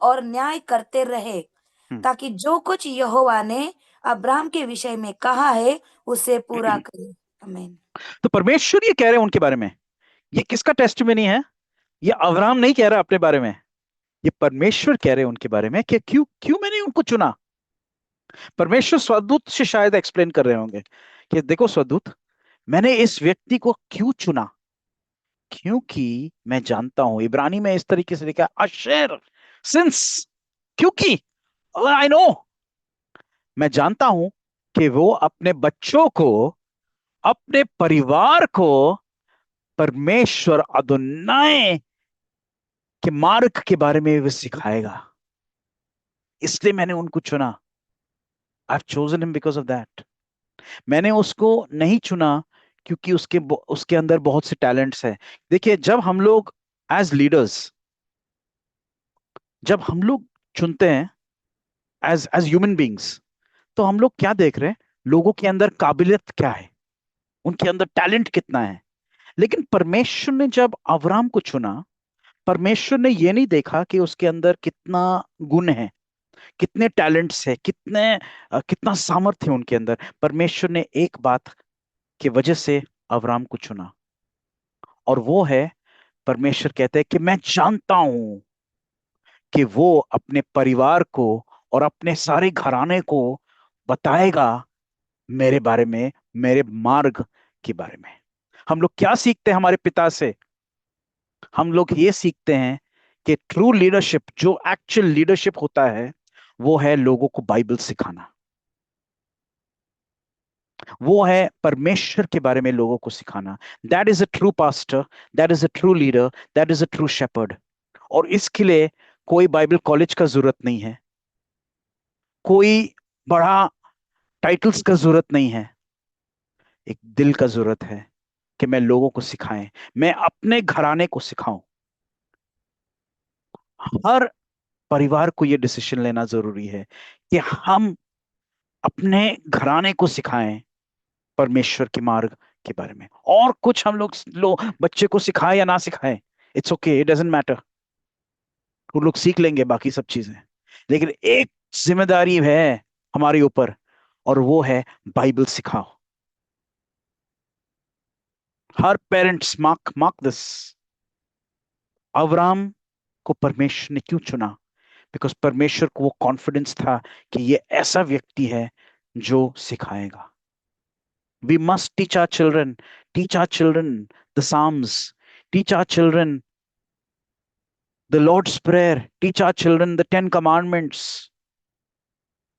और न्याय करते रहे, हम्म। ताकि जो कुछ यहोवा ने अब्राहम के विषय में कहा है उसे पूरा करे। आमीन। तो परमेश्वर ये कह रहे हैं उनके बारे में, ये किसका टेस्टिमनी है? ये अब्राहम नहीं कह रहा अपने बारे में, ये परमेश्वर कह रहे हैं उनके बारे में कि क्यों क्यों मैंने उनको चुना। परमेश्वर स्वदूत से शायद एक्सप्लेन कर रहे होंगे कि देखो स्वदूत, मैंने इस व्यक्ति को क्यों चुना, क्योंकि मैं जानता हूं, इब्रानी में इस तरीके से लिखा है, अशेर, सिंस, क्योंकि, आई नो, मैं जानता हूं कि वो अपने बच्चों को, अपने परिवार को परमेश्वर अदोनाय के मार्ग के बारे में वो सिखाएगा। इसलिए मैंने उनको चुना। I have chosen him because of that. मैंने उसको नहीं चुना क्योंकि उसके अंदर बहुत से टैलेंट्स हैं। देखिए जब हम लोग एज लीडर्स, जब हम लोग चुनते हैं एज एज ह्यूमन बींग्स, तो हम लोग क्या देख रहे हैं? लोगों के अंदर काबिलियत क्या है, उनके अंदर टैलेंट कितना है। लेकिन परमेश्वर ने जब अब्राहम को चुना, परमेश्वर ने ये नहीं देखा कि उसके अंदर कितना गुण है, कितने टैलेंट्स है, कितना सामर्थ्य है उनके अंदर। परमेश्वर ने एक बात की वजह से अब्राहम को चुना, और वो है, परमेश्वर कहते हैं कि मैं जानता हूं कि वो अपने परिवार को और अपने सारे घराने को बताएगा मेरे बारे में, मेरे मार्ग के बारे में। हम लोग क्या सीखते हैं हमारे पिता से? हम लोग ये सीखते हैं कि ट्रू लीडरशिप, जो एक्चुअल लीडरशिप होता है, वो है लोगों को बाइबल सिखाना। वो है परमेश्वर के बारे में लोगों को सिखाना। That is a true pastor, that is a true leader, that is a true shepherd. और इसके लिए कोई बाइबल कॉलेज का जरूरत नहीं है, कोई बड़ा टाइटल्स का जरूरत नहीं है। एक दिल का जरूरत है कि मैं लोगों को सिखाएं, मैं अपने घराने को सिखाऊं। हर परिवार को यह डिसीजन लेना जरूरी है कि हम अपने घराने को सिखाएं परमेश्वर के मार्ग के बारे में। और कुछ हम लोग बच्चे को सिखाएं या ना सिखाएं, it's okay, it doesn't matter. वो लोग सीख लेंगे बाकी सब चीजें। लेकिन एक जिम्मेदारी है हमारे ऊपर, और वो है बाइबल सिखाओ। हर parents mark mark this, Abraham को परमेश्वर ने क्यों चुना? बिकॉज परमेश्वर को वो कॉन्फिडेंस था कि ये ऐसा व्यक्ति है जो सिखाएगा। We must teach our children the psalms, teach our children the lord's prayer, teach our children the 10 commandments.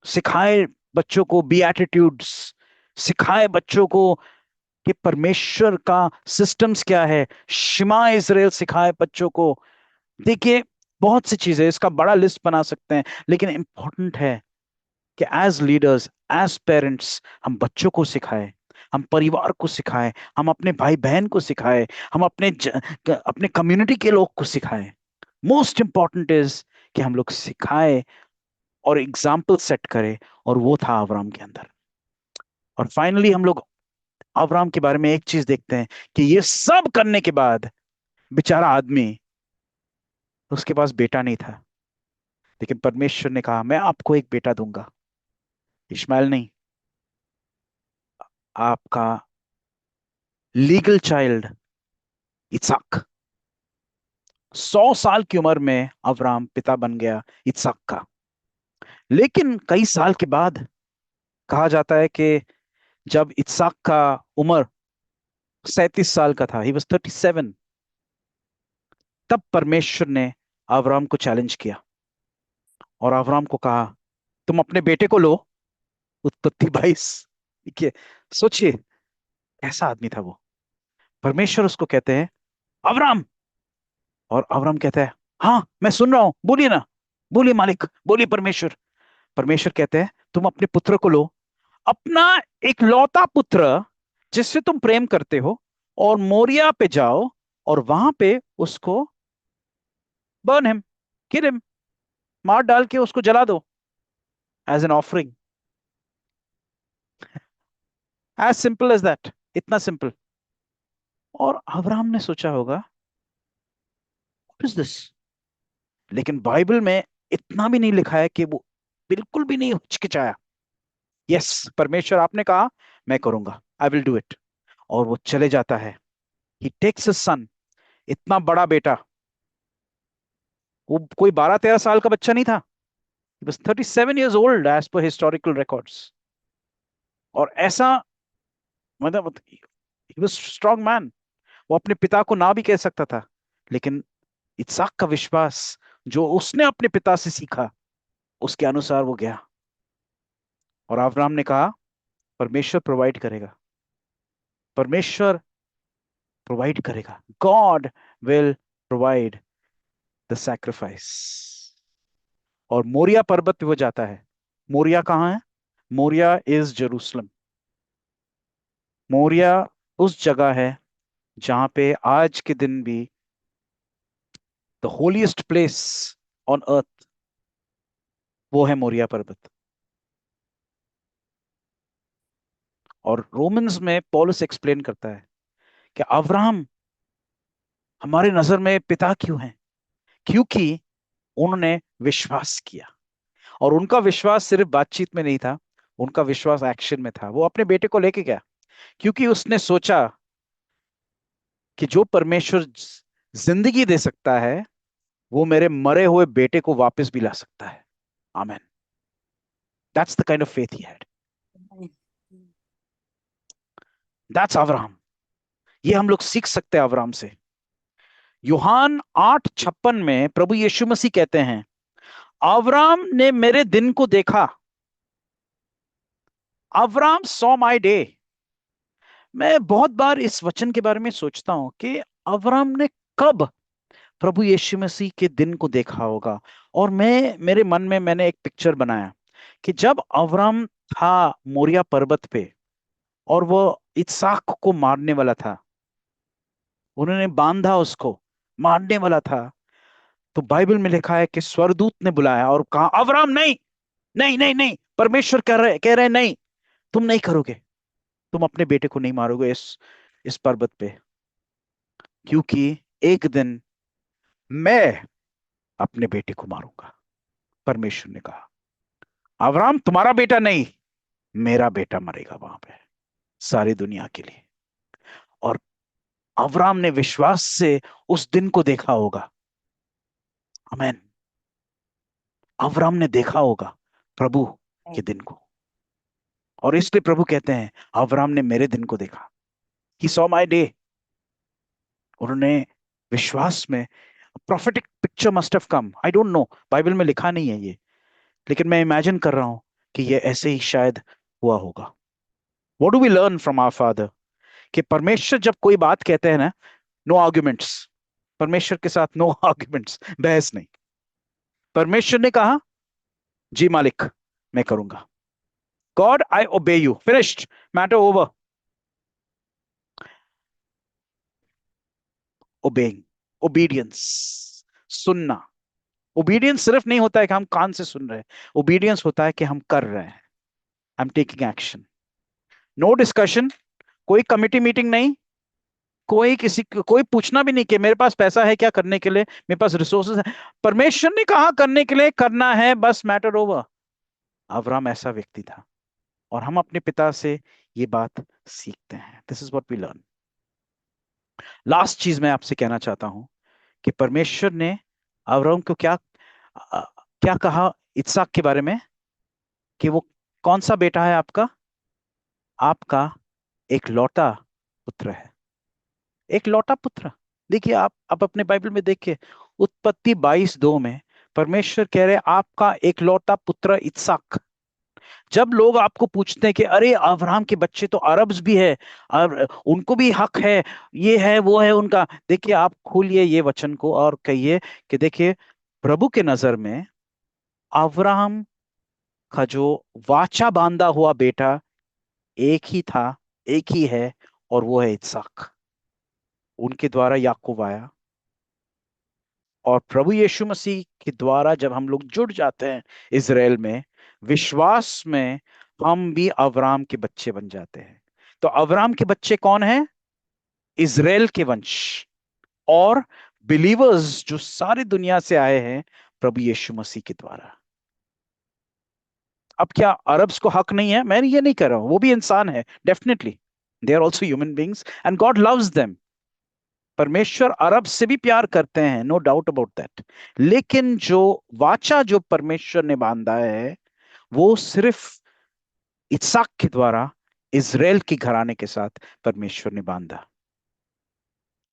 सिखाए बच्चों को बीएटिट्यूड्स, सिखाए बच्चों को कि परमेश्वर का सिस्टम्स क्या है। शिमा इज़राइल सिखाए बच्चों को। देखिए, बहुत सी चीजें, इसका बड़ा लिस्ट बना सकते हैं, लेकिन इंपॉर्टेंट है कि एज लीडर्स, एज पेरेंट्स, हम बच्चों को सिखाएं, हम परिवार को सिखाएं, हम अपने भाई बहन को सिखाएं, हम अपने कम्युनिटी के लोग को सिखाएं। मोस्ट इंपॉर्टेंट इज कि हम लोग सिखाएं और एग्जाम्पल सेट करें, और वो था अब्राहम के अंदर। और फाइनली हम लोग अब्राहम के बारे में एक चीज देखते हैं कि ये सब करने के बाद बेचारा आदमी, उसके पास बेटा नहीं था, लेकिन परमेश्वर ने कहा मैं आपको एक बेटा दूंगा। इश्माइल नहीं, आपका लीगल चाइल्ड इसहाक। 100 साल की उम्र में अब्राहम पिता बन गया इसहाक का। लेकिन कई साल के बाद कहा जाता है कि जब इसहाक का उम्र 37 साल का था, ही वाज 37, तब परमेश्वर ने अब्राहम को चैलेंज किया और अब्राहम को कहा तुम अपने बेटे को लो। उत्पत्ति 22। ठीक है, सोचिए कैसा आदमी था वो। परमेश्वर उसको कहते हैं अब्राहम, और अब्राहम कहता है हाँ मैं सुन रहा हूं, बोलिए ना, बोलिए मालिक, बोलिए परमेश्वर। परमेश्वर कहते हैं तुम अपने पुत्र को लो, अपना एक लौता पुत्र जिससे तुम प्रेम करते हो, और मोरिया पे जाओ और वहां पे उसको बर्न हिम, किल हिम, मार डाल के उसको जला दो as an offering. As simple as that, इतना सिंपल। और अब्राहम ने सोचा होगा व्हाट इज दिस। लेकिन बाइबल में इतना भी नहीं लिखा है कि वो बिल्कुल भी नहीं हिचकिचाया। यस, परमेश्वर आपने कहा मैं करूंगा, आई विल डू इट। और वो चले जाता है। ही टेक्स हिज सन, इतना बड़ा बेटा, वो कोई 12-13 साल का बच्चा नहीं था। He was 37 years old as per historical records. और ऐसा, मतलब he was strong man। वो अपने पिता को ना भी कह सकता था, लेकिन इसहाक का विश्वास जो उसने अपने पिता से सीखा, उसके अनुसार वो गया। और अब्राहम ने कहा परमेश्वर प्रोवाइड करेगा, परमेश्वर प्रोवाइड करेगा, God will provide the sacrifice. और मोरिया पर्वत पे वो जाता है। मोरिया कहाँ है? Moriya is Jerusalem. मोरिया उस जगह है जहां पे आज के दिन भी the holiest place on earth, वो है मोरिया पर्वत। और रोमन्स में पौलुस एक्सप्लेन करता है कि अब्राहम हमारे नजर में पिता क्यों हैं? क्योंकि उन्होंने विश्वास किया। और उनका विश्वास सिर्फ बातचीत में नहीं था, उनका विश्वास एक्शन में था। वो अपने बेटे को लेके गया, क्योंकि उसने सोचा कि जो परमेश्वर जिंदगी दे सकता है, वो मेरे मरे हुए बेटे को वापस भी ला सकता है। आमेन। That's the kind of faith he had. That's Abraham. ये हम लोग सीख सकते हैं अब्राहम से। यूहान 8:56 में प्रभु यीशु मसीह कहते हैं अब्राहम ने मेरे दिन को देखा अब्राहम सॉ माय डे। मैं बहुत बार इस वचन के बारे में सोचता हूं कि अब्राहम ने कब प्रभु यीशु मसीह के दिन को देखा होगा। और मेरे मन में मैंने एक पिक्चर बनाया कि जब अब्राहम था मोरिया पर्वत पे और वो इसहाक को मारने वाला था, उन्होंने बांधा उसको, मारने वाला था, तो बाइबल में लिखा है कि स्वर्गदूत ने बुलाया और कहा अब्राहम नहीं, नहीं नहीं नहीं, परमेश्वर कह रहे नहीं, तुम नहीं करोगे, तुम अपने बेटे को नहीं मारोगे इस पर्वत पे, क्योंकि एक दिन मैं अपने बेटे को मारूंगा। परमेश्वर ने कहा अब्राहम तुम्हारा बेटा नहीं, मेरा बेटा मरेगा वहां पे सारी दुनिया के लिए। और अब्राहम ने विश्वास से उस दिन को देखा होगा। आमीन। अब्राहम ने देखा होगा प्रभु के दिन को, और इसलिए प्रभु कहते हैं अब्राहम ने मेरे दिन को देखा। He saw my day. उन्होंने विश्वास में, prophetic picture must have come. I don't know, Bible में लिखा नहीं है ये, लेकिन मैं इमेजिन कर रहा हूं कि ये ऐसे ही शायद हुआ होगा। What do we learn from our father? कि परमेश्वर जब कोई बात कहते हैं ना, नो आर्ग्यूमेंट्स। परमेश्वर के साथ नो आर्ग्यूमेंट्स, बहस नहीं। परमेश्वर ने कहा जी मालिक मैं करूंगा। God I obey you, finished, matter over. Obeying, obedience, सुनना। ओबीडियंस सिर्फ नहीं होता है कि हम कान से सुन रहे हैं, ओबीडियंस होता है कि हम कर रहे हैं। I am taking action. No discussion, कोई कमिटी मीटिंग नहीं, कोई पूछना भी नहीं कि मेरे पास पैसा है क्या करने के लिए, मेरे पास रिसोर्सेज है। परमेश्वर ने कहा करने के लिए, करना है, बस मैटर ओवर। अब्राहम ऐसा व्यक्ति था, और हम अपने पिता से ये बात सीखते हैं। This is what we learn. Last चीज मैं आपसे कहना चाहता हूं कि परमेश्वर ने अब्राहम को क्या कहा इसहाक के बारे में, कि वो कौन सा बेटा है आपका? आपका एक लौटा पुत्र है, एक लौटा पुत्र। देखिए, आप अपने बाइबल में देखिए, उत्पत्ति 22:2 में परमेश्वर कह रहे आपका एक लौटा पुत्र इसहाक। जब लोग आपको पूछते हैं कि अरे अब्राहम के बच्चे तो अरब्स भी है, और उनको भी हक है, ये है वो है उनका, देखिए आप खोलिए ये वचन को और कहिए कि देखिए प्रभु के नजर में अब्राहम का जो वाचा बांधा हुआ बेटा एक ही था, एक ही है, और वो है इसहाक। उनके द्वारा याकूब आया, और प्रभु यीशु मसीह के द्वारा जब हम लोग जुड़ जाते हैं इज़राइल में, विश्वास में, हम भी अब्राहम के बच्चे बन जाते हैं। तो अब्राहम के बच्चे कौन हैं? इज़राइल के वंश, और बिलीवर्स जो सारी दुनिया से आए हैं प्रभु यीशु मसीह के द्वारा। अब क्या अरब्स को हक नहीं है? मैं ये नहीं कह रहा हूं, वो भी इंसान है, definitely they are also human beings and God loves them. परमेश्वर अरब से भी प्यार करते हैं, नो डाउट अबाउट दैट। लेकिन जो वाचा जो परमेश्वर ने बांधा है, वो सिर्फ इसहाक के द्वारा इज़राइल के घराने के साथ परमेश्वर ने बांधा।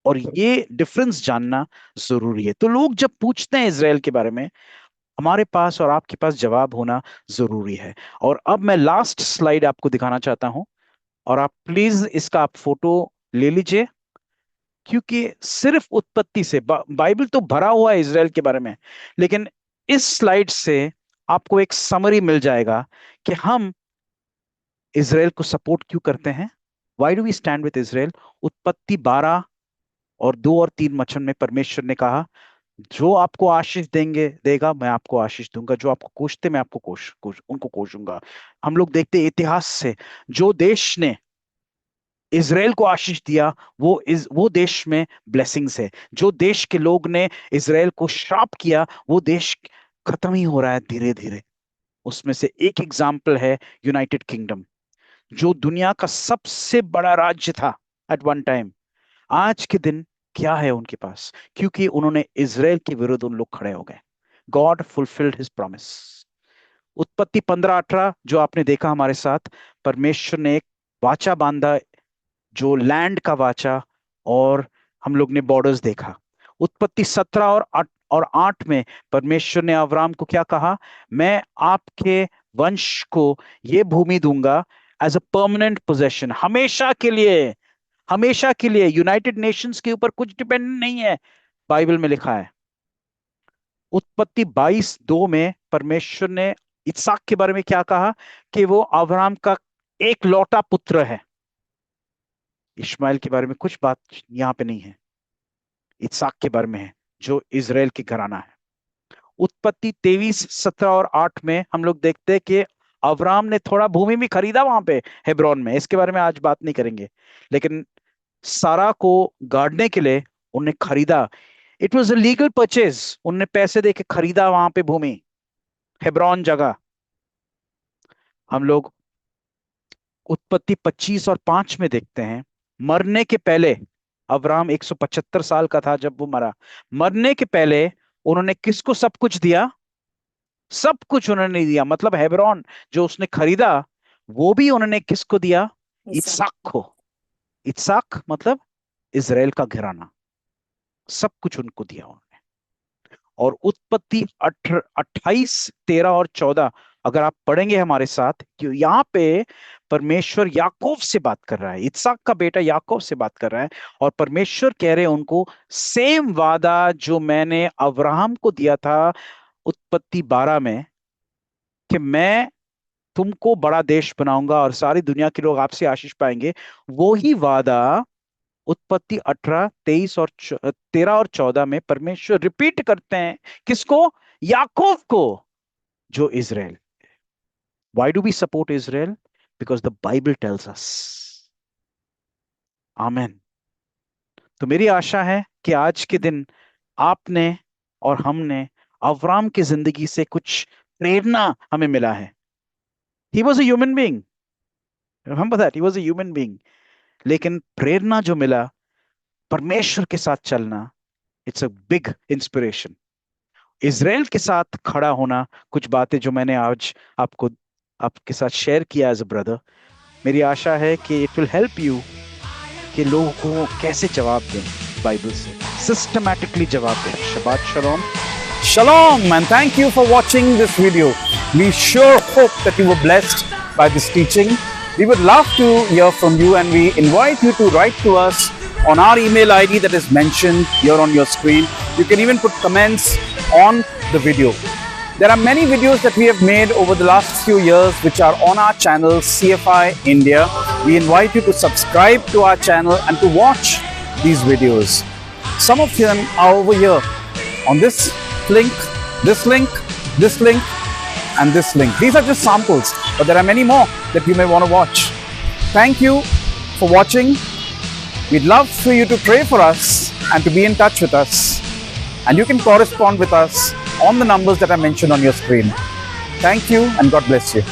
और ये डिफरेंस जानना जरूरी है। तो लोग जब पूछते हैं इज़राइल के बारे में, हमारे पास और आपके पास जवाब होना जरूरी है। और अब मैं लास्ट स्लाइड आपको दिखाना चाहता हूं, और आप प्लीज इसका आप फोटो ले लीजिए, क्योंकि सिर्फ उत्पत्ति से बाइबल तो भरा हुआ है इज़राइल के बारे में, लेकिन इस स्लाइड से आपको एक समरी मिल जाएगा कि हम इज़राइल को सपोर्ट क्यों करते हैं। Why do we stand with Israel? उत्पत्ति 12 और 2 और 3 वचन में परमेश्वर ने कहा जो आपको आशीष देगा मैं आपको आशीष दूंगा, जो आपको कोसते मैं आपको उनको कोसूंगा। हम लोग देखते हैं इतिहास से, जो देश ने इज़राइल को आशीष दिया वो देश में ब्लेसिंग्स है। जो देश के लोग ने इज़राइल को श्राप किया, वो देश खत्म ही हो रहा है धीरे धीरे। उसमें से एक एग्जाम्पल है यूनाइटेड किंगडम, जो दुनिया का सबसे बड़ा राज्य था एट वन टाइम। आज के दिन क्या है उनके पास? क्योंकि उन्होंने इज़राइल के विरुद्ध उन लोग खड़े हो गए। God fulfilled his promise. उत्पत्ति 15-18 जो आपने देखा हमारे साथ, परमेश्वर ने एक वाचा बांधा, जो लैंड का वाचा, और हम लोग ने बॉर्डर्स देखा। उत्पत्ति 17 और 8 में परमेश्वर ने अब्राहम को क्या कहा? मैं आपके वंश को ये भूमि दूंगा, एज अ परमानेंट पोजेशन, हमेशा के लिए, हमेशा के लिए। यूनाइटेड नेशंस के ऊपर कुछ डिपेंडेंट नहीं है, बाइबल में लिखा है। उत्पत्ति 22:2 में परमेश्वर ने इसहाक के बारे में क्या कहा कि वो अब्राहम का एक लौटा पुत्र है। इश्माइल के बारे में कुछ बात यहां पे नहीं है, इसहाक के बारे में है जो इजराइल की घराना है। उत्पत्ति 23:17 और 8 में हम लोग देखते हैं कि अब्राहम ने थोड़ा भूमि भी खरीदा वहां पे हेब्रोन में। इसके बारे में आज बात नहीं करेंगे, लेकिन सारा को गाड़ने के लिए उन्हें खरीदा। It was a legal purchase, उन्होंने पैसे देके खरीदा वहां पे भूमि, हेब्रोन जगह। हम लोग उत्पत्ति 25 और 5 में देखते हैं, मरने के पहले अब्राहम 175 साल का था जब वो मरा। मरने के पहले उन्होंने किसको सब कुछ दिया? सब कुछ उन्होंने दिया। मतलब हेब्रोन जो उसने खरीदा वो भी उन्होंने किसको दिया? इसहाक को। इसहाक मतलब इजराइल का घराना, सब कुछ उनको दिया उन्होंने। और उत्पत्ति 28, 13 और 14 अगर आप पढ़ेंगे हमारे साथ, कि यहाँ पे परमेश्वर याकूब से बात कर रहा है, इसहाक का बेटा याकूब से बात कर रहा है, और परमेश्वर कह रहे हैं उनको सेम वादा जो मैंने अब्राहम को दिया था उत्पत्ति 12 में, कि मैं तुमको बड़ा देश बनाऊंगा और सारी दुनिया के लोग आपसे आशीष पाएंगे। वो ही वादा उत्पत्ति 18, 23 और 13 और 14 में परमेश्वर रिपीट करते हैं। किसको? याकूब को, जो Israel. Why do we support Israel? Because the Bible tells us. आमेन। तो मेरी आशा है कि आज के दिन आपने और हमने अब्राहम की जिंदगी से कुछ प्रेरणा हमें मिला है। He was a human being. Remember that, he was a human being. लेकिन प्रेरणा जो मिला परमेश्वर के साथ चलना, it's a big inspiration. Israel के साथ खड़ा होना, कुछ बातें जो मैंने आज आपके साथ शेयर किया एज अ ब्रदर, मेरी आशा है कि इट विल हेल्प यू कि लोगों को कैसे जवाब दें, बाइबल से सिस्टमैटिकली जवाब दें। शबात शलोम। Shalom and thank you for watching this video. We sure hope that you were blessed by this teaching. We would love to hear from you and we invite you to write to us on our email ID that is mentioned here on your screen. You can even put comments on the video. There are many videos that we have made over the last few years which are on our channel CFI India. We invite you to subscribe to our channel and to watch these videos. Some of them are over here on this link, this link, this link and this link. These are just samples, but there are many more that you may want to watch. Thank you for watching. We'd love for you to pray for us and to be in touch with us. And you can correspond with us on the numbers that are mentioned on your screen. Thank you and God bless you.